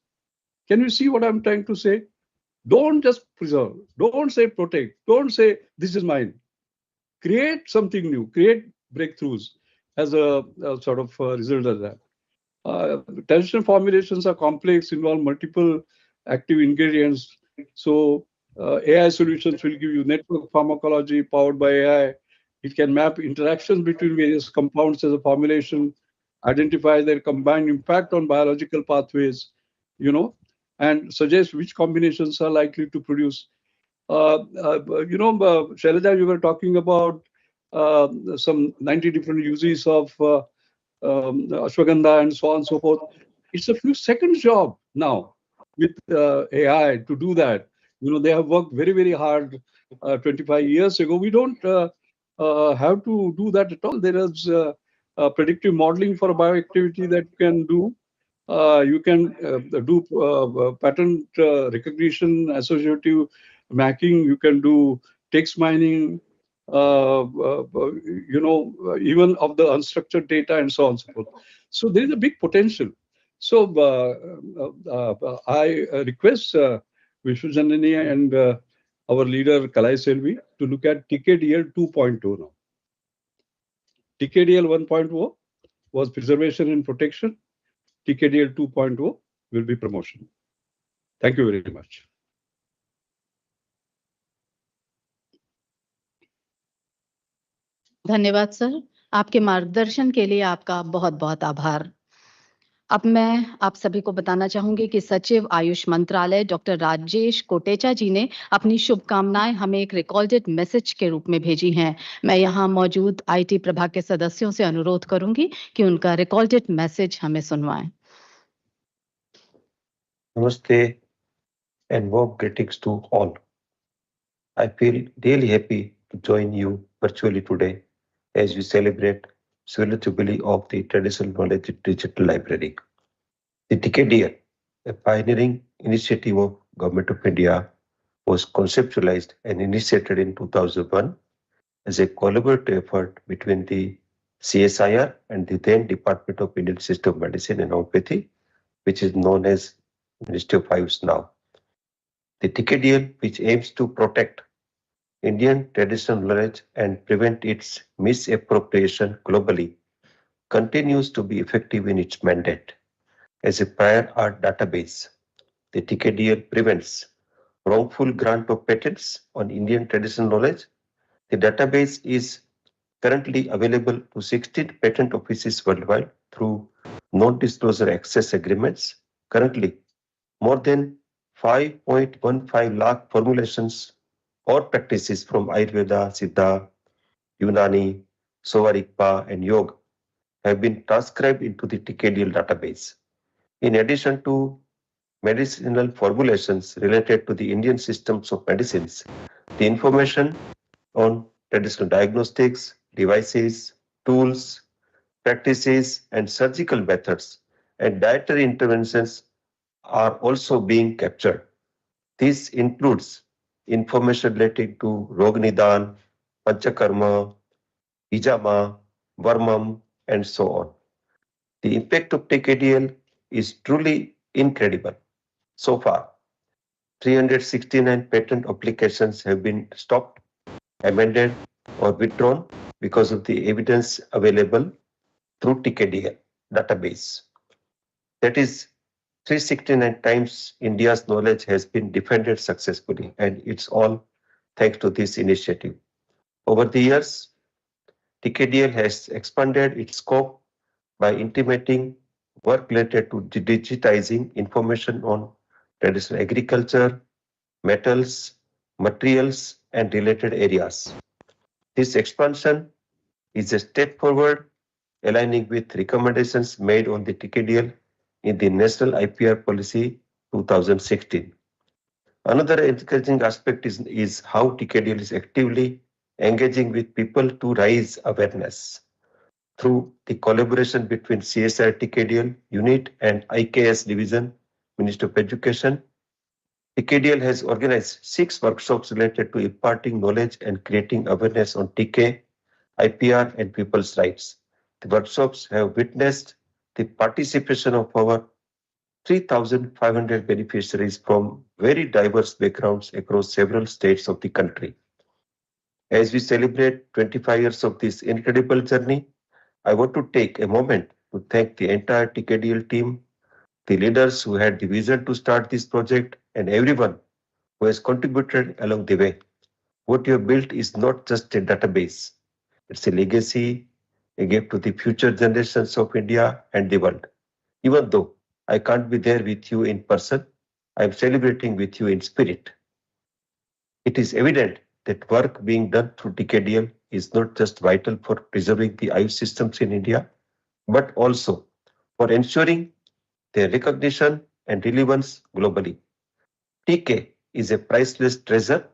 Can you see what I'm trying to say? Don't just preserve. Don't say protect. Don't say this is mine. Create something new. Create breakthroughs as a sort of result of that. Traditional formulations are complex, involve multiple active ingredients. So AI solutions will give you network pharmacology powered by AI. It can map interactions between various compounds as a formulation, identify their combined impact on biological pathways, and suggest which combinations are likely to produce. Shailaja, you were talking about some 90 different uses of ashwagandha and so on and so forth. It's a few seconds job now with AI to do that. They have worked very, very hard 25 years ago. We don't have to do that at all. There is predictive modeling for bioactivity that you can do. You can do pattern recognition, associative mapping. You can do text mining, even of the unstructured data and so on and so forth. So there is a big potential. So I request Vishwajanani and our leader Kalai Selvi to look at TKDL 2.0 now. TKDL 1.0 was preservation and protection. TKDL 2.0 will be promotion. Thank you very much. धन्यवाद sir, आपके मार्गदर्शन के लिए आपका बहुत बहुत आभार। अब मैं आप सभी को बताना चाहूंगी कि सचिव आयुष मंत्रालय डॉक्टर राजेश कोटेचा जी ने अपनी शुभकामनाएं हमें एक रिकॉर्डेड मैसेज के रूप में भेजी हैं। मैं यहाँ मौजूद आईटी प्रभाग के सदस्यों से अनुरोध करूंगी कि उनका रिकॉर्डेड मैसेज हमें सुनवाएं। Namaste and warm greetings to all. I feel really happy to join you virtually today as we celebrate Silver Jubilee of the Traditional Knowledge Digital Library. The TKDL, a pioneering initiative of Government of India, was conceptualized and initiated in 2001 as a collaborative effort between the CSIR and the then Department of Indian System of Medicine and Homeopathy, which is known as Ministry of Ayush now. The TKDL, which aims to protect Indian traditional knowledge and prevent its misappropriation globally, continues to be effective in its mandate. As a prior art database, the TKDL prevents wrongful grant of patents on Indian traditional knowledge. The database is currently available to 16 patent offices worldwide through non-disclosure access agreements. Currently, more than 5.15 lakh formulations or practices from Ayurveda, Siddha, Unani, Sovarikpa, and Yoga have been transcribed into the TKDL database. In addition to medicinal formulations related to the Indian systems of medicines, the information on traditional diagnostics, devices, tools, practices, and surgical methods and dietary interventions are also being captured. This includes information relating to Rog Nidan, Panchakarma, Hijama, Varmam, and so on. The impact of TKDL is truly incredible. So far, 369 patent applications have been stopped, amended, or withdrawn because of the evidence available through TKDL database. That is 369 times India's knowledge has been defended successfully, and it's all thanks to this initiative. Over the years, TKDL has expanded its scope by intimating work related to digitizing information on traditional agriculture, metals, materials, and related areas. This expansion is a step forward, aligning with recommendations made on the TKDL in the National IPR Policy 2016. Another encouraging aspect is how TKDL is actively engaging with people to raise awareness. Through the collaboration between CSR TKDL unit and IKS division, Ministry of Education, TKDL has organized 6 workshops related to imparting knowledge and creating awareness on TK, IPR, and people's rights. The workshops have witnessed the participation of over 3,500 beneficiaries from very diverse backgrounds across several states of the country. As we celebrate 25 years of this incredible journey, I want to take a moment to thank the entire TKDL team, the leaders who had the vision to start this project, and everyone who has contributed along the way. What you have built is not just a database, it's a legacy, a gift to the future generations of India and the world. Even though I can't be there with you in person, I am celebrating with you in spirit. It is evident that work being done through TKDL is not just vital for preserving the Ayush systems in India, but also for ensuring their recognition and relevance globally. TK is a priceless treasure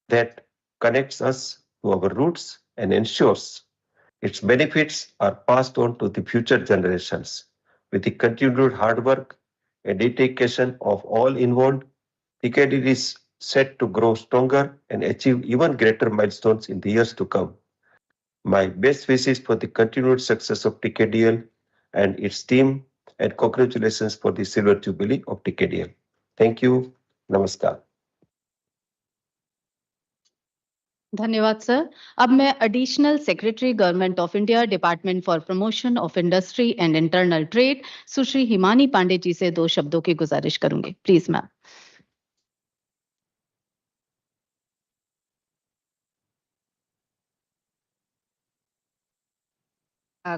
that connects us to our roots and ensures its benefits are passed on to the future generations. With the continued hard work and dedication of all involved, TKDL is set to grow stronger and achieve even greater milestones in the years to come. My best wishes for the continued success of TKDL and its team, and congratulations for the Silver Jubilee of TKDL. Thank you नमस्कार। धन्यवाद sir. अब मैं additional secretary government of India department for promotion of industry and internal trade Sushri Himani Pande ji से 2 शब्दों की गुजारिश करूंगी। Please ma'am.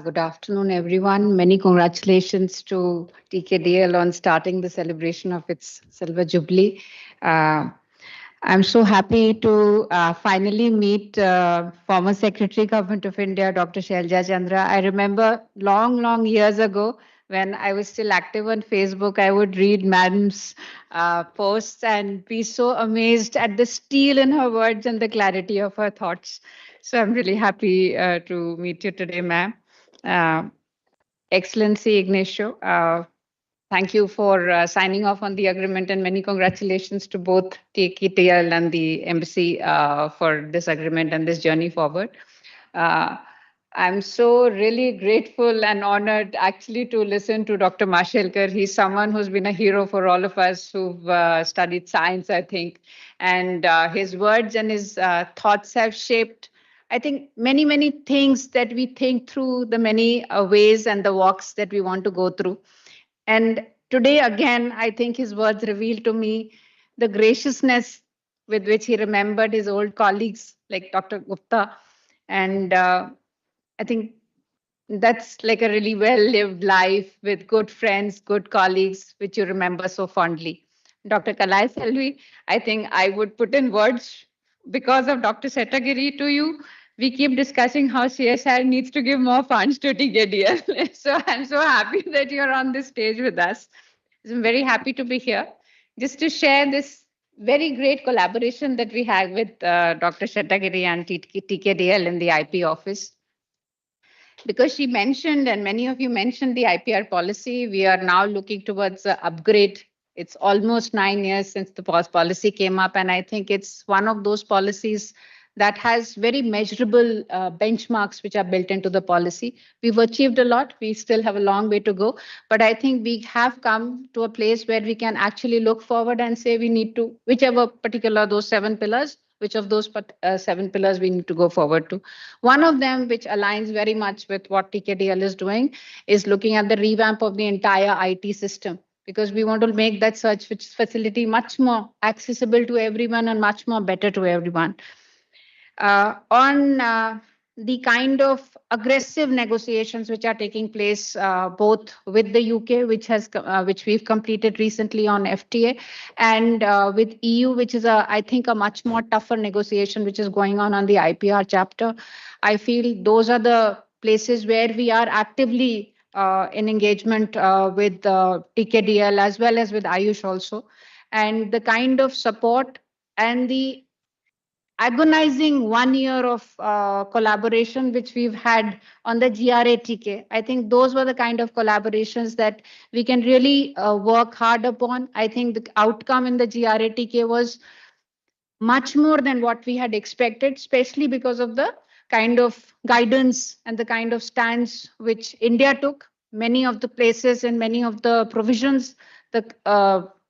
Good afternoon, everyone. Many congratulations to TKDL on starting the celebration of its Silver Jubilee. I'm so happy to finally meet former Secretary Government of India, Dr. Shailja Chandra. I remember long years ago when I was still active on Facebook, I would read Madam's posts and be so amazed at the steel in her words and the clarity of her thoughts. So I'm really happy to meet you today, ma'am. Excellency Ignacio, thank you for signing off on the agreement and many congratulations to both TKDL and the embassy for this agreement and this journey forward. I'm so really grateful and honored actually to listen to Dr. Mashelkar. He's someone who's been a hero for all of us who've studied science, I think. And his words and his thoughts have shaped, I think, many things that we think through, the many ways and the walks that we want to go through. And today, again, I think his words reveal to me the graciousness with which he remembered his old colleagues like Dr. Gupta. And I think that's like a really well-lived life with good friends, good colleagues, which you remember so fondly. Dr. Kalai Selvi, I think I would put in words because of Dr. Setagiri to you. We keep discussing how CSR needs to give more funds to TKDL. So I'm so happy that you're on this stage with us. I'm very happy to be here just to share this very great collaboration that we have with Dr. Setagiri and TKDL in the IP office. Because she mentioned, and many of you mentioned the IPR policy, we are now looking towards the upgrade. It's almost 9 years since the policy came up, and I think it's one of those policies that has very measurable benchmarks which are built into the policy. We've achieved a lot. We still have a long way to go, but I think we have come to a place where we can actually look forward and say we need to, whichever particular those 7 pillars, which of those 7 pillars we need to go forward to. One of them, which aligns very much with what TKDL is doing, is looking at the revamp of the entire IT system, because we want to make that search facility much more accessible to everyone and much more better to everyone. On the kind of aggressive negotiations which are taking place both with the UK, which we've completed recently on FTA, and with EU, which is I think a much more tougher negotiation which is going on the IPR chapter. I feel those are the places where we are actively in engagement with TKDL as well as with Ayush also, and the kind of support and the agonizing 1 year of collaboration which we've had on the GRATK. I think those were the kind of collaborations that we can really work hard upon. I think the outcome in the GRATK was much more than what we had expected, especially because of the kind of guidance and the kind of stance which India took. Many of the places and many of the provisions,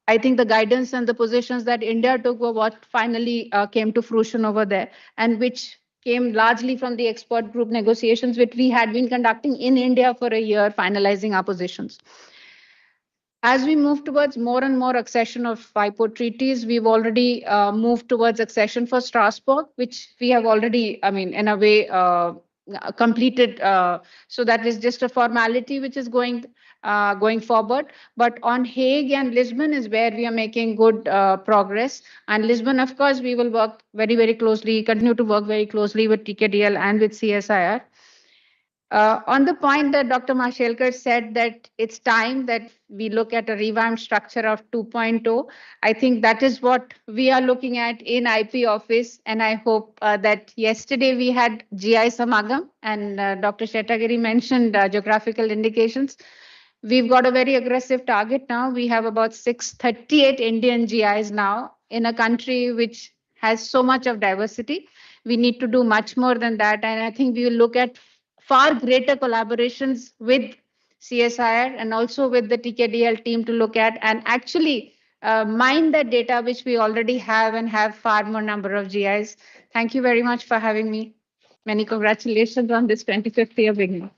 I think the guidance and the positions that India took were what finally came to fruition over there, and which came largely from the expert group negotiations, which we had been conducting in India for a year, finalizing our positions. As we move towards more and more accession of WIPO treaties, we've already moved towards accession for Strasbourg, which we have already, I mean, in a way, completed. So that is just a formality which is going forward. But on Hague and Lisbon is where we are making good progress. And Lisbon, of course, we will work very closely, continue to work very closely with TKDL and with CSIR. On the point that Dr. Mashelkar said that it's time that we look at a revamped structure of 2.0, I think that is what we are looking at in IP office. And I hope that yesterday we had GI Samagam and Dr. Shetagiri mentioned geographical indications. We've got a very aggressive target now. We have about 638 Indian GIs now in a country which has so much of diversity. We need to do much more than that. And I think we will look at far greater collaborations with CSIR and also with the TKDL team to look at and actually mine that data which we already have and have far more number of GIs. Thank you very much for having me. Many congratulations on this 25th year beginning.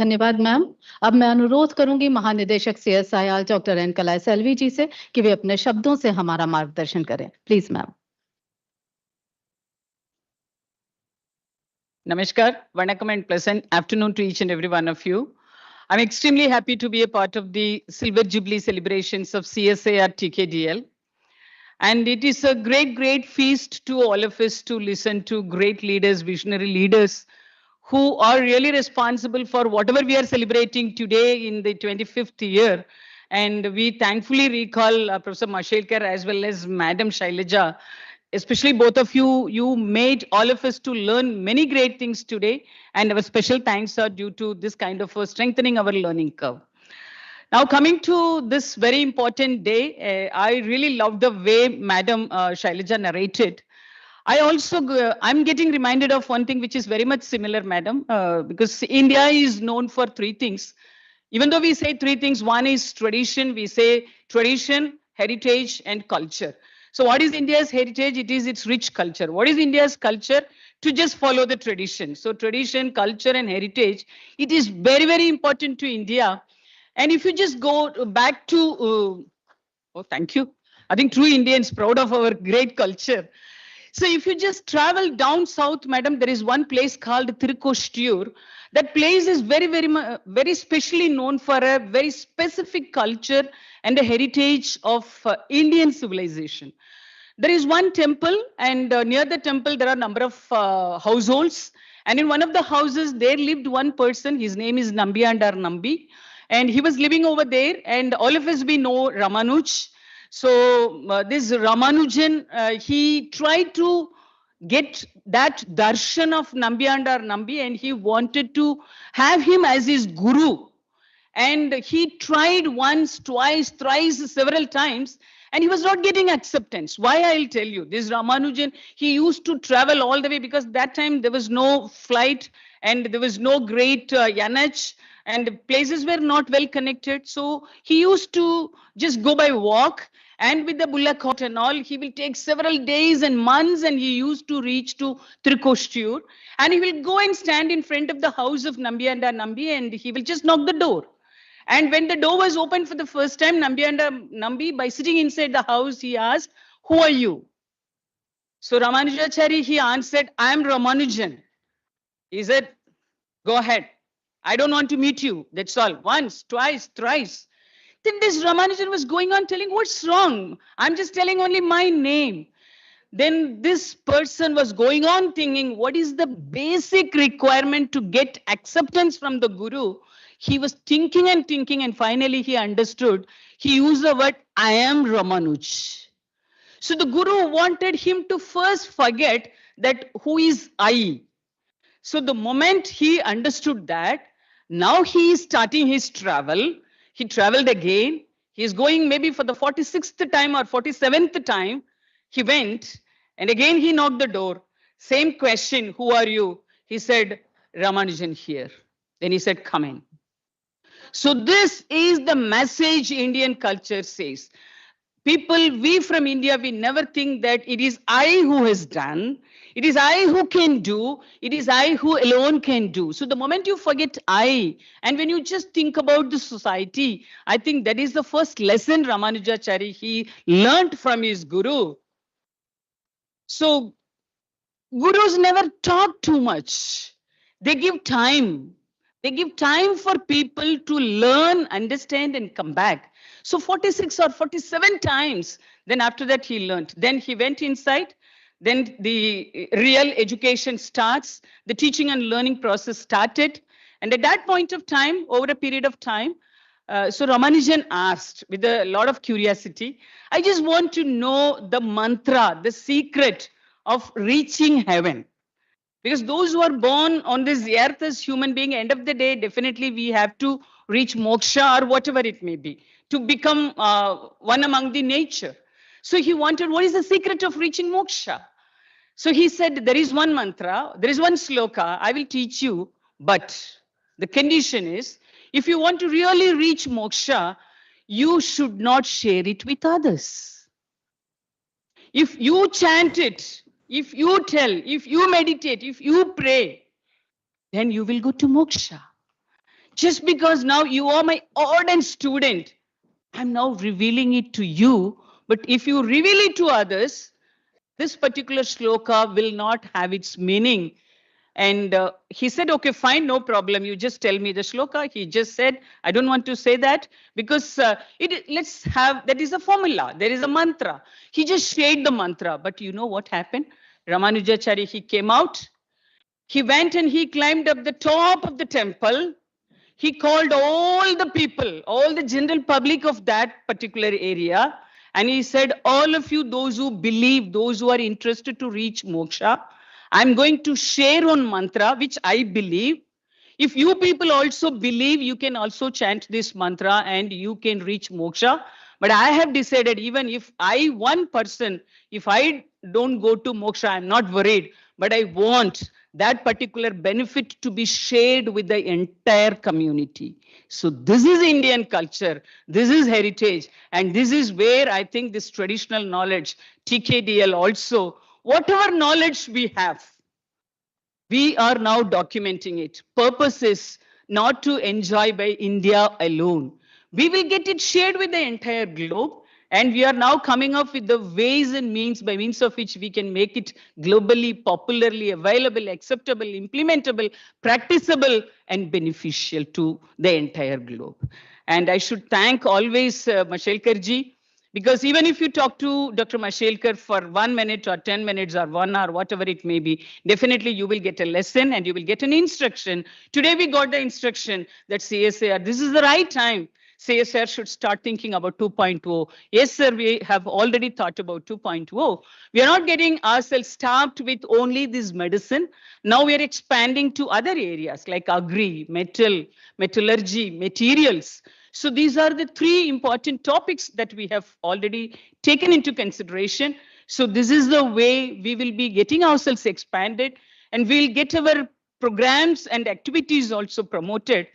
धन्यवाद ma'am. अब मैं अनुरोध करूंगी महानिदेशक CSIR doctor N Kalai Selvi जी से कि वे अपने शब्दों से हमारा मार्गदर्शन करें। Please ma'am. Namaskar, Vanakkam and pleasant afternoon to each and every one of you. I'm extremely happy to be a part of the Silver Jubilee celebrations of CSIR TKDL. And it is a great, great feast to all of us to listen to great leaders, visionary leaders, who are really responsible for whatever we are celebrating today in the 25th year. And we thankfully recall Professor Mashelkar as well as Madam Shailaja, especially both of you. You made all of us to learn many great things today. And our special thanks are due to this kind of strengthening our learning curve. Now, coming to this very important day, I really love the way Madam Shailaja narrated. I also, I'm getting reminded of one thing which is very much similar, Madam, because India is known for three things. Even though we say three things, one is tradition, we say tradition, heritage, and culture. So what is India's heritage? It is its rich culture. What is India's culture? To just follow the tradition. So tradition, culture, and heritage, it is very, very important to India. And if you just go back to, oh, thank you. I think true Indians proud of our great culture. So if you just travel down south, madam, there is one place called Tirukostur. That place is very, very specially known for a very specific culture and a heritage of Indian civilization. There is one temple, and near the temple, there are a number of households. And in one of the houses, there lived one person. His name is Nambiandar Nambi. And he was living over there. And all of us, we know Ramanuj. So this Ramanujan, he tried to get that darshan of Nambiandar Nambi, and he wanted to have him as his guru. And he tried once, twice, thrice, several times, and he was not getting acceptance. Why? I'll tell you. This Ramanujan, he used to travel all the way because that time there was no flight and there was no great NH, and places were not well connected. So he used to just go by walk, and with the bullock cart and all, he will take several days and months, and he used to reach to Tirukostur, and he will go and stand in front of the house of Nambiandar Nambi, and he will just knock the door. And when the door was opened for the first time, Nambiandar Nambi, by sitting inside the house, he asked, "Who are you?" So Ramanujachari, he answered, "I am Ramanujan." He said, "Go ahead. I don't want to meet you. That's all." Once, twice, thrice. Then this Ramanujan was going on telling, "What's wrong? I'm just telling only my name." Then this person was going on thinking, what is the basic requirement to get acceptance from the guru? He was thinking, and finally he understood. He used the word, "I am Ramanuj." So the guru wanted him to first forget that who is I. So the moment he understood that, now he is starting his travel. He traveled again. He is going maybe for the 46th time or 47th time. He went, and again he knocked the door. Same question, "Who are you?" He said, "Ramanujan here." Then he said, "Come in." So this is the message Indian culture says. People, we from India, we never think that it is I who has done. It is I who can do. It is I who alone can do. So the moment you forget I, and when you just think about the society, I think that is the first lesson Ramanujachari, he learned from his guru. So gurus never talk too much. They give time. They give time for people to learn, understand, and come back. So 46 or 47 times, then after that he learned. Then he went inside. Then the real education starts. The teaching and learning process started. And at that point of time, over a period of time, so Ramanujan asked with a lot of curiosity, "I just want to know the mantra, the secret of reaching heaven." Because those who are born on this earth as human being, end of the day, definitely we have to reach moksha or whatever it may be, to become one among the nature. So he wanted, what is the secret of reaching moksha? So he said, there is one mantra, there is one sloka, I will teach you, but the condition is, If you want to really reach moksha, you should not share it with others. If you chant it, if you tell, if you meditate, if you pray, then you will go to moksha. Just because now you are my ardent student, I'm now revealing it to you. But if you reveal it to others, this particular shloka will not have its meaning. And he said, okay, fine, no problem. You just tell me the shloka. He just said, I don't want to say that because let's have, that is a formula. There is a mantra. He just shared the mantra. But you know what happened? Ramanujachari, he came out. He went and he climbed up the top of the temple. He called all the people, all the general public of that particular area. And he said, all of you, those who believe, those who are interested to reach moksha, I'm going to share one mantra, which I believe. If you people also believe, you can also chant this mantra and you can reach moksha. But I have decided, even if one person, if I don't go to moksha, I'm not worried. But I want that particular benefit to be shared with the entire community. So this is Indian culture, this is heritage, and this is where I think this traditional knowledge, TKDL also, whatever knowledge we have, we are now documenting it. Purpose is not to enjoy by India alone. We will get it shared with the entire globe. And we are now coming up with the ways and means by means of which we can make it globally, popularly available, acceptable, implementable, practicable, and beneficial to the entire globe. And I should thank always Mashelkar ji, because even if you talk to Dr. Mashelkar for 1 minute or 10 minutes or 1 hour, whatever it may be, definitely you will get a lesson and you will get an instruction. Today we got the instruction that CSIR, this is the right time. CSIR should start thinking about 2.0. Yes, sir, we have already thought about 2.0. We are not getting ourselves stopped with only this medicine. Now we are expanding to other areas like agri, metal, metallurgy, materials. So these are the 3 important topics that we have already taken into consideration. So this is the way we will be getting ourselves expanded, and we'll get our programs and activities also promoted.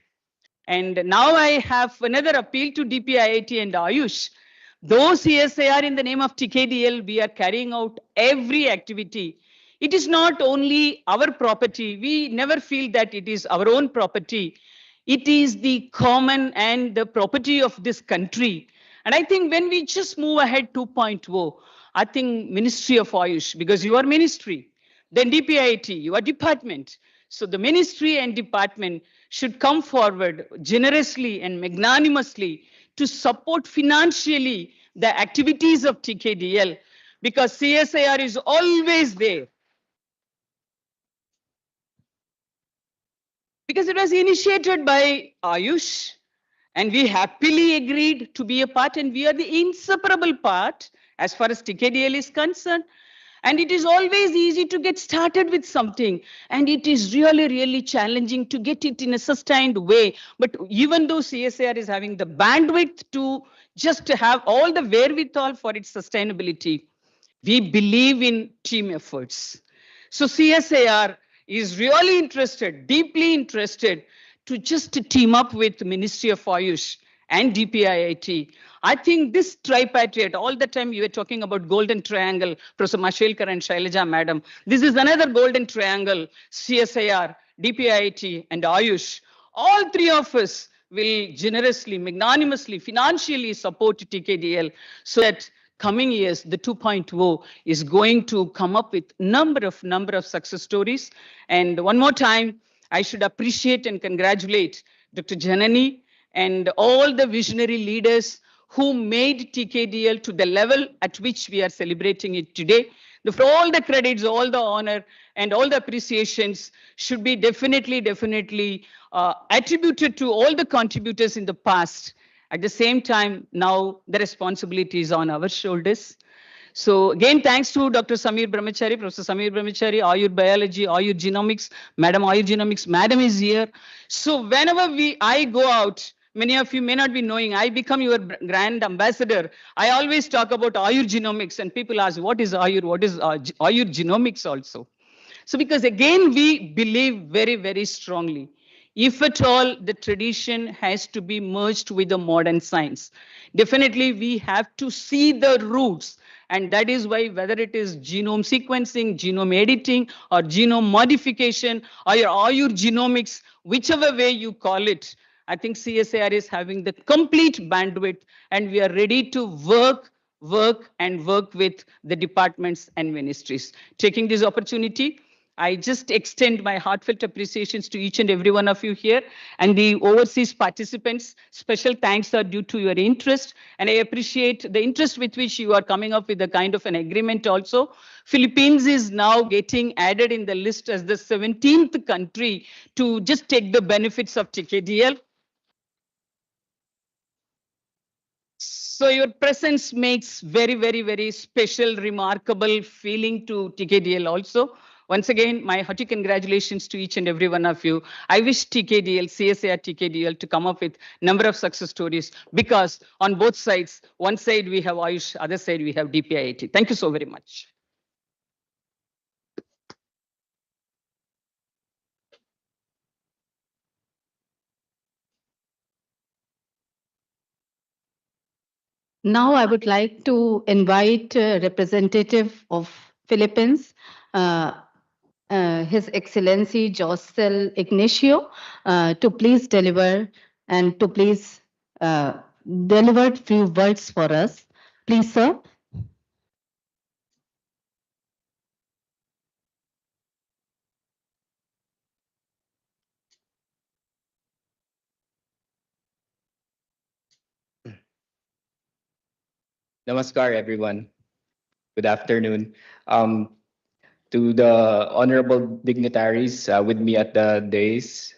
And now I have another appeal to DPIIT and Ayush. Those CSIR in the name of TKDL, we are carrying out every activity. It is not only our property. We never feel that it is our own property. It is the common and the property of this country. And I think when we just move ahead 2.0, I think Ministry of Ayush, because you are ministry, then DPIIT, your department. So the ministry and department should come forward generously and magnanimously to support financially the activities of TKDL, because CSIR is always there. Because it was initiated by Ayush, and we happily agreed to be a part, and we are the inseparable part as far as TKDL is concerned. And it is always easy to get started with something. And it is really, really challenging to get it in a sustained way. But even though CSIR is having the bandwidth to just have all the wherewithal for its sustainability, we believe in team efforts. So CSIR is really interested, deeply interested to just team up with the Ministry of Ayush and DPIIT. I think this tripartite, all the time you were talking about golden triangle, Professor Mashelkar and Shailaja Madam. This is another golden triangle, CSIR, DPIIT and Ayush. All 3 of us will generously, magnanimously, financially support TKDL so that coming years, the 2.0 is going to come up with number of success stories. And one more time, I should appreciate and congratulate Dr. Janani and all the visionary leaders who made TKDL to the level at which we are celebrating it today. For all the credits, all the honor, and all the appreciations should be definitely attributed to all the contributors in the past. At the same time, now the responsibility is on our shoulders. So again, thanks to Dr. Samir Brahmachari, Professor Samir Brahmachari, Ayur Biology, Ayur Genomics, Madam Ayur Genomics, Madam is here. So whenever I go out, many of you may not be knowing, I become your grand ambassador. I always talk about Ayur Genomics, and people ask, what is Ayur? What is Ayur Genomics also? So because again, we believe very, very strongly. if at all the tradition has to be merged with the modern science. Definitely, we have to see the roots. And that is why whether it is genome sequencing, genome editing, or genome modification, or your genomics, whichever way you call it, I think CSIR is having the complete bandwidth, and we are ready to work with the departments and ministries. Taking this opportunity, I just extend my heartfelt appreciations to each and every one of you here and the overseas participants. Special thanks are due to your interest, and I appreciate the interest with which you are coming up with a kind of an agreement also. Philippines is now getting added in the list as the 17th country to just take the benefits of TKDL. So your presence makes very special, remarkable feeling to TKDL also. Once again, my hearty congratulations to each and every one of you. I wish TKDL, CSIR TKDL to come up with number of success stories, because on both sides, one side we have Ayush, other side we have DPIIT. Thank you so very much. Now I would like to invite representative of Philippines, His Excellency Josel Ignacio, to please deliver and to please deliver few words for us. Please, sir. Namaskar, everyone. Good afternoon. To the honorable dignitaries with me at the days,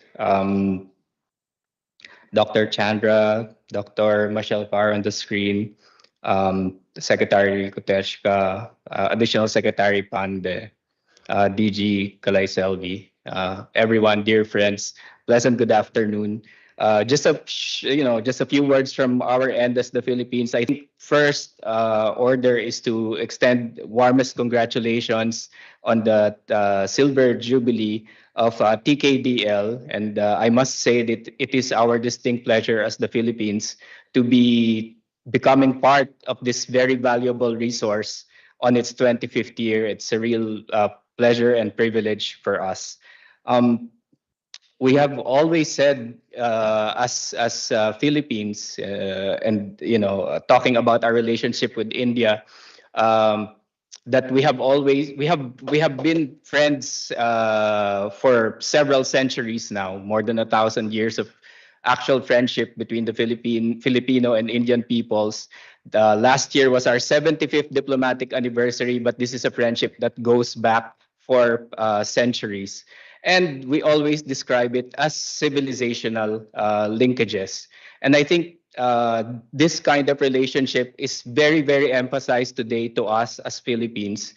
Dr. Chandra, Dr. Michelle Parr on the screen, Secretary Kuteshka, Additional Secretary Pande, DG Kalay Selvi, everyone, dear friends, pleasant good afternoon. Just a few words from our end as the Philippines. I think first order is to extend warmest congratulations on the Silver Jubilee of TKDL, and I must say that it is our distinct pleasure as the Philippines to be becoming part of this very valuable resource on its 25th year. It's a real pleasure and privilege for us. We have always said, as Philippines, and talking about our relationship with India, that we have been friends for several centuries now, more than 1,000 years of actual friendship between the Filipino and Indian peoples. Last year was our 75th diplomatic anniversary, but this is a friendship that goes back for centuries. And we always describe it as civilizational linkages. And I think this kind of relationship is very emphasized today to us as Philippines,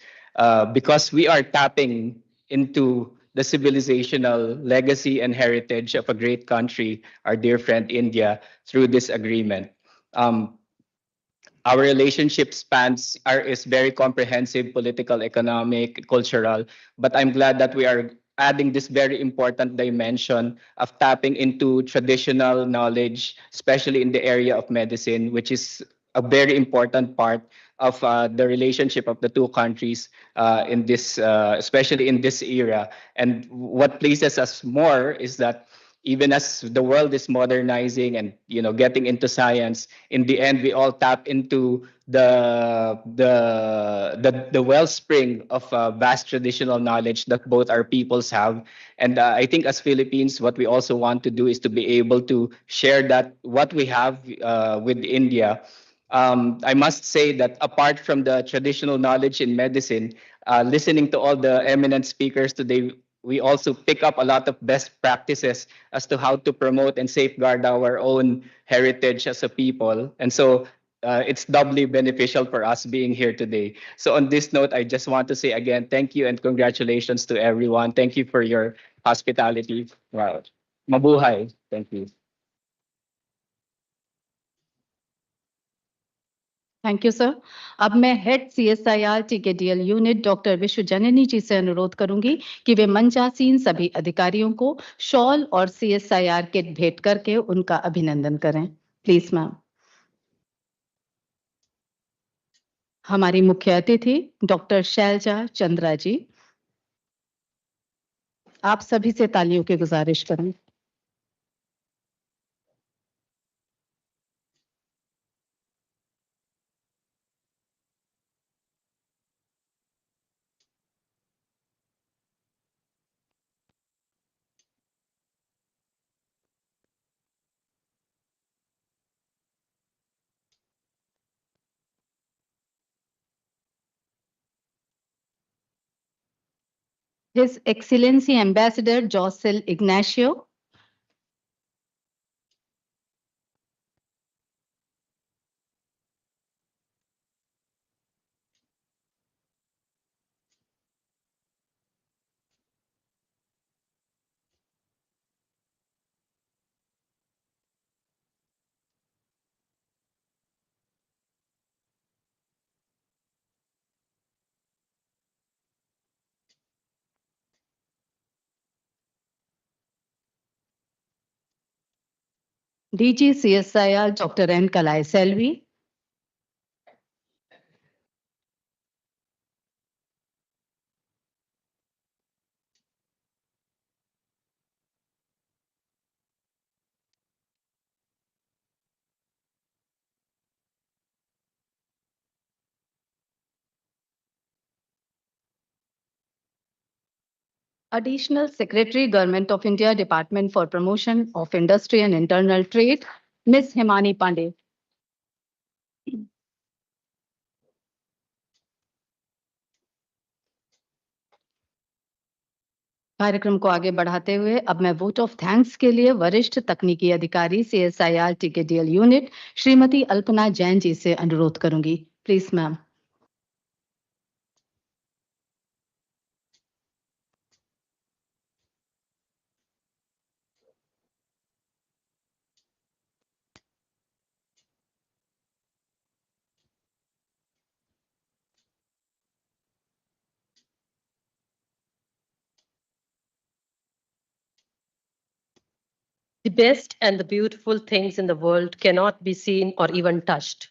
because we are tapping into the civilizational legacy and heritage of a great country, our dear friend India, through this agreement. Our relationship is very comprehensive, political, economic, cultural, but I'm glad that we are adding this very important dimension of tapping into traditional knowledge, especially in the area of medicine, which is a very important part of the relationship of the two countries in this, especially in this era. And what pleases us more is that even as the world is modernizing and getting into science, in the end we all tap into the wellspring of vast traditional knowledge that both our peoples have. And I think as Philippines, what we also want to do is to be able to share that what we have with India. I must say that apart from the traditional knowledge in medicine, listening to all the eminent speakers today, we also pick up a lot of best practices as to how to promote and safeguard our own heritage as a people. And so it's doubly beneficial for us being here today. So on this note, I just want to say again, thank you and congratulations to everyone. Thank you for your hospitality. Wow. Mabuhay. Thank you. Thank you sir. अब मैं head CSIR TKDL unit doctor विश्व जननी जी से अनुरोध करूंगी कि वे मंचासीन सभी अधिकारियों को शॉल और CSIR किट भेंट करके उनका अभिनंदन करें। Please ma'am. हमारी मुख्य अतिथि डॉक्टर शैलजा चंद्रा जी, आप सभी से तालियों की गुजारिश करें। His Excellency Ambassador Josel Ignacio, DG CSIR Dr. N. Kalai Selvi, Additional Secretary, Government of India, Department for Promotion of Industry and Internal Trade, Ms. Himani Pandey. कार्यक्रम को आगे बढ़ाते हुए अब मैं वोट ऑफ थैंक्स के लिए वरिष्ठ तकनीकी अधिकारी CSIR TKDL unit Shrimati Alpana Jain ji से अनुरोध करूंगी। Please ma'am. The best and the beautiful things in the world cannot be seen or even touched.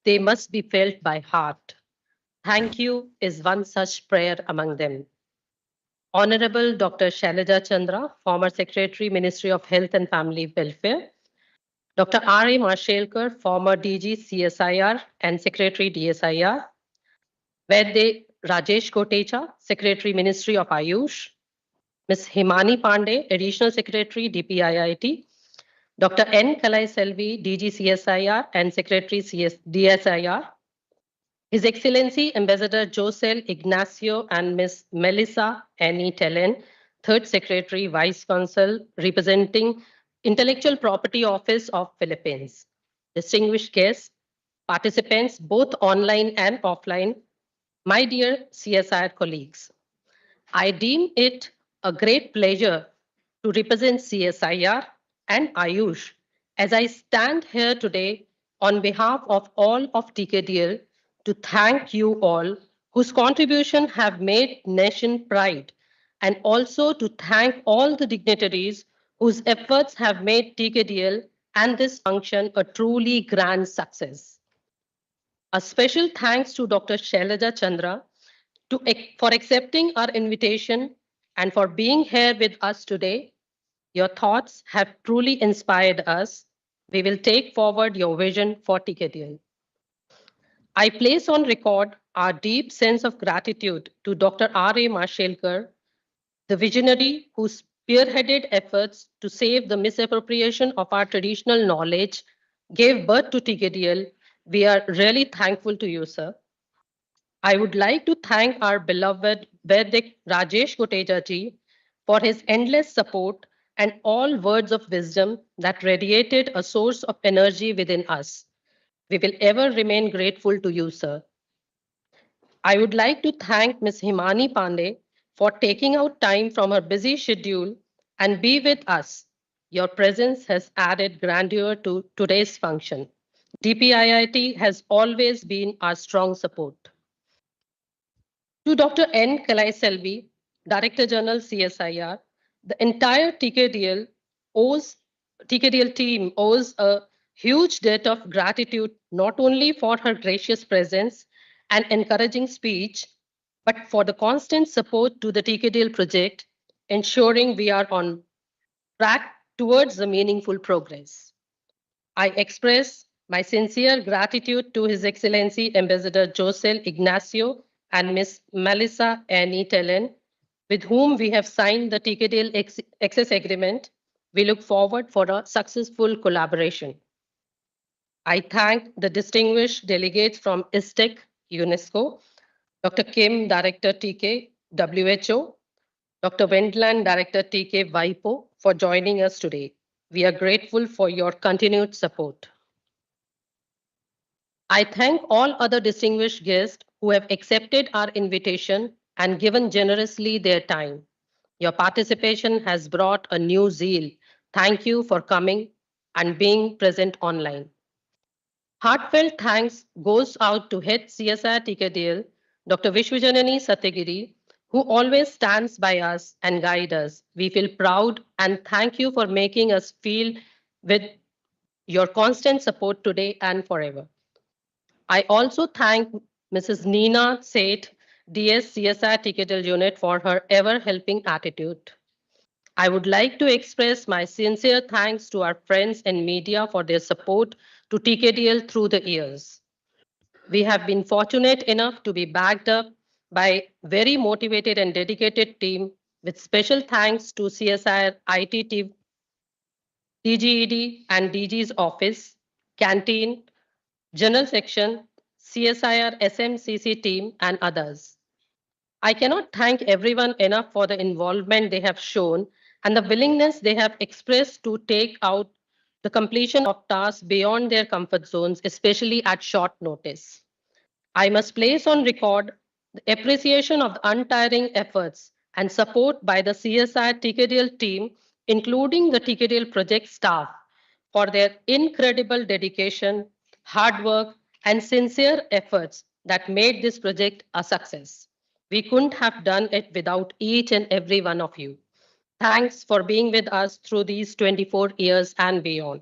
They must be felt by heart. Thank you is one such prayer among them. Honorable Dr. Shailaja Chandra, former Secretary, Ministry of Health and Family Welfare. Dr. R.A. Marshalkar, former DG CSIR and Secretary DSIR. Vaidya Rajesh Kotecha, Secretary, Ministry of Ayush. Ms. Himani Pandey, Additional Secretary, DPIIT. Dr. N. Kalai Selvi, DG CSIR and Secretary DSIR. His Excellency Ambassador Josel Ignacio and Ms. Melissa Annie Tellen, Third Secretary, Vice Consul, representing Intellectual Property Office of Philippines. Distinguished guests, participants both online and offline, my dear CSIR colleagues, I deem it a great pleasure to represent CSIR and Ayush as I stand here today on behalf of all of TKDL to thank you all whose contribution have made nation pride, and also to thank all the dignitaries whose efforts have made TKDL and this function a truly grand success. A special thanks to Dr. Shailaja Chandra for accepting our invitation and for being here with us today. Your thoughts have truly inspired us. We will take forward your vision for TKDL. I place on record our deep sense of gratitude to Dr. R.A. Marshalkar, the visionary who spearheaded efforts to save the misappropriation of our traditional knowledge, gave birth to TKDL. We are really thankful to you, sir. I would like to thank our beloved Vedic Rajesh Koteja ji for his endless support and all words of wisdom that radiated a source of energy within us. We will ever remain grateful to you, sir. I would like to thank Ms. Himani Pandey for taking out time from her busy schedule and be with us. Your presence has added grandeur to today's function. DPIIT has always been our strong support. To Dr. N. Kalaiselvi, Director General CSIR, the entire TKDL team owes a huge debt of gratitude not only for her gracious presence and encouraging speech, but for the constant support to the TKDL project, ensuring we are on track towards the meaningful progress. I express my sincere gratitude to His Excellency Ambassador Josel Ignacio and Ms. Melissa Annie Tellen, with whom we have signed the TKDL Access Agreement. We look forward for a successful collaboration. I thank the distinguished delegates from ISTEC, UNESCO, Dr. Kim, Director TK, WHO, Dr. Wendland, Director TK, WIPO, for joining us today. We are grateful for your continued support. I thank all other distinguished guests who have accepted our invitation and given generously their time. Your participation has brought a new zeal. Thank you for coming and being present online. Heartfelt thanks goes out to head CSIR TKDL, Dr. Vishwajanani Satyagiri, who always stands by us and guides us. We feel proud and thank you for making us feel with your constant support today and forever. I also thank Mrs. Neena Seth, DS CSIR TKDL unit, for her ever-helping attitude. I would like to express my sincere thanks to our friends and media for their support to TKDL through the years. We have been fortunate enough to be backed up by very motivated and dedicated team, with special thanks to CSIR IT team, DGED and DG's office, canteen, general section, CSIR SMCC team, and others. I cannot thank everyone enough for the involvement they have shown and the willingness they have expressed to take out the completion of tasks beyond their comfort zones, especially at short notice. I must place on record the appreciation of the untiring efforts and support by the CSIR TKDL team, including the TKDL project staff, for their incredible dedication, hard work, and sincere efforts that made this project a success. We couldn't have done it without each and every one of you. Thanks for being with us through these 24 years and beyond.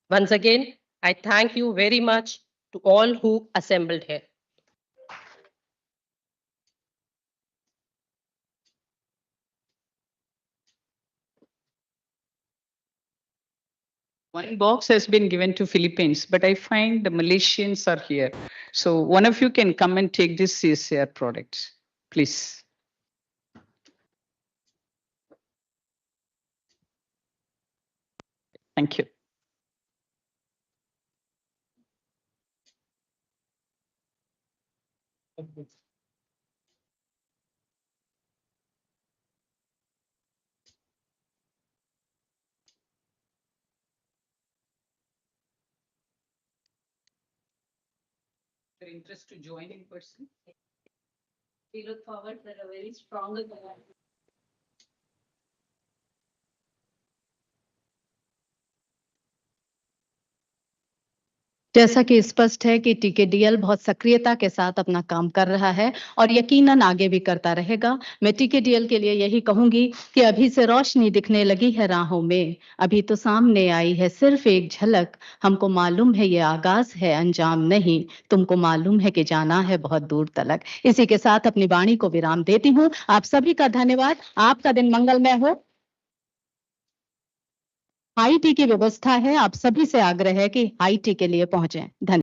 Once again, I thank you very much to all who assembled here. One box has been given to Philippines, but I find the Malaysians are here. So one of you can come and take this CSIR product, please. Thank you. Your interest to join in person? We look forward for a very strong collaboration. जैसा कि स्पष्ट है कि टीकेडीएल बहुत सक्रियता के साथ अपना काम कर रहा है और यकीनन आगे भी करता रहेगा। मैं टीकेडीएल के लिए यही कहूंगी कि अभी से रोशनी दिखने लगी है राहों में, अभी तो सामने आई है सिर्फ एक झलक। हमको मालूम है ये आगाज है, अंजाम नहीं। तुमको मालूम है कि जाना है बहुत दूर तलक। इसी के साथ अपनी वाणी को विराम देती हूँ। आप सभी का धन्यवाद। आपका दिन मंगलमय हो। हाई टी की व्यवस्था है, आप सभी से आग्रह है कि हाई टी के लिए पहुंचें। धन्यवाद।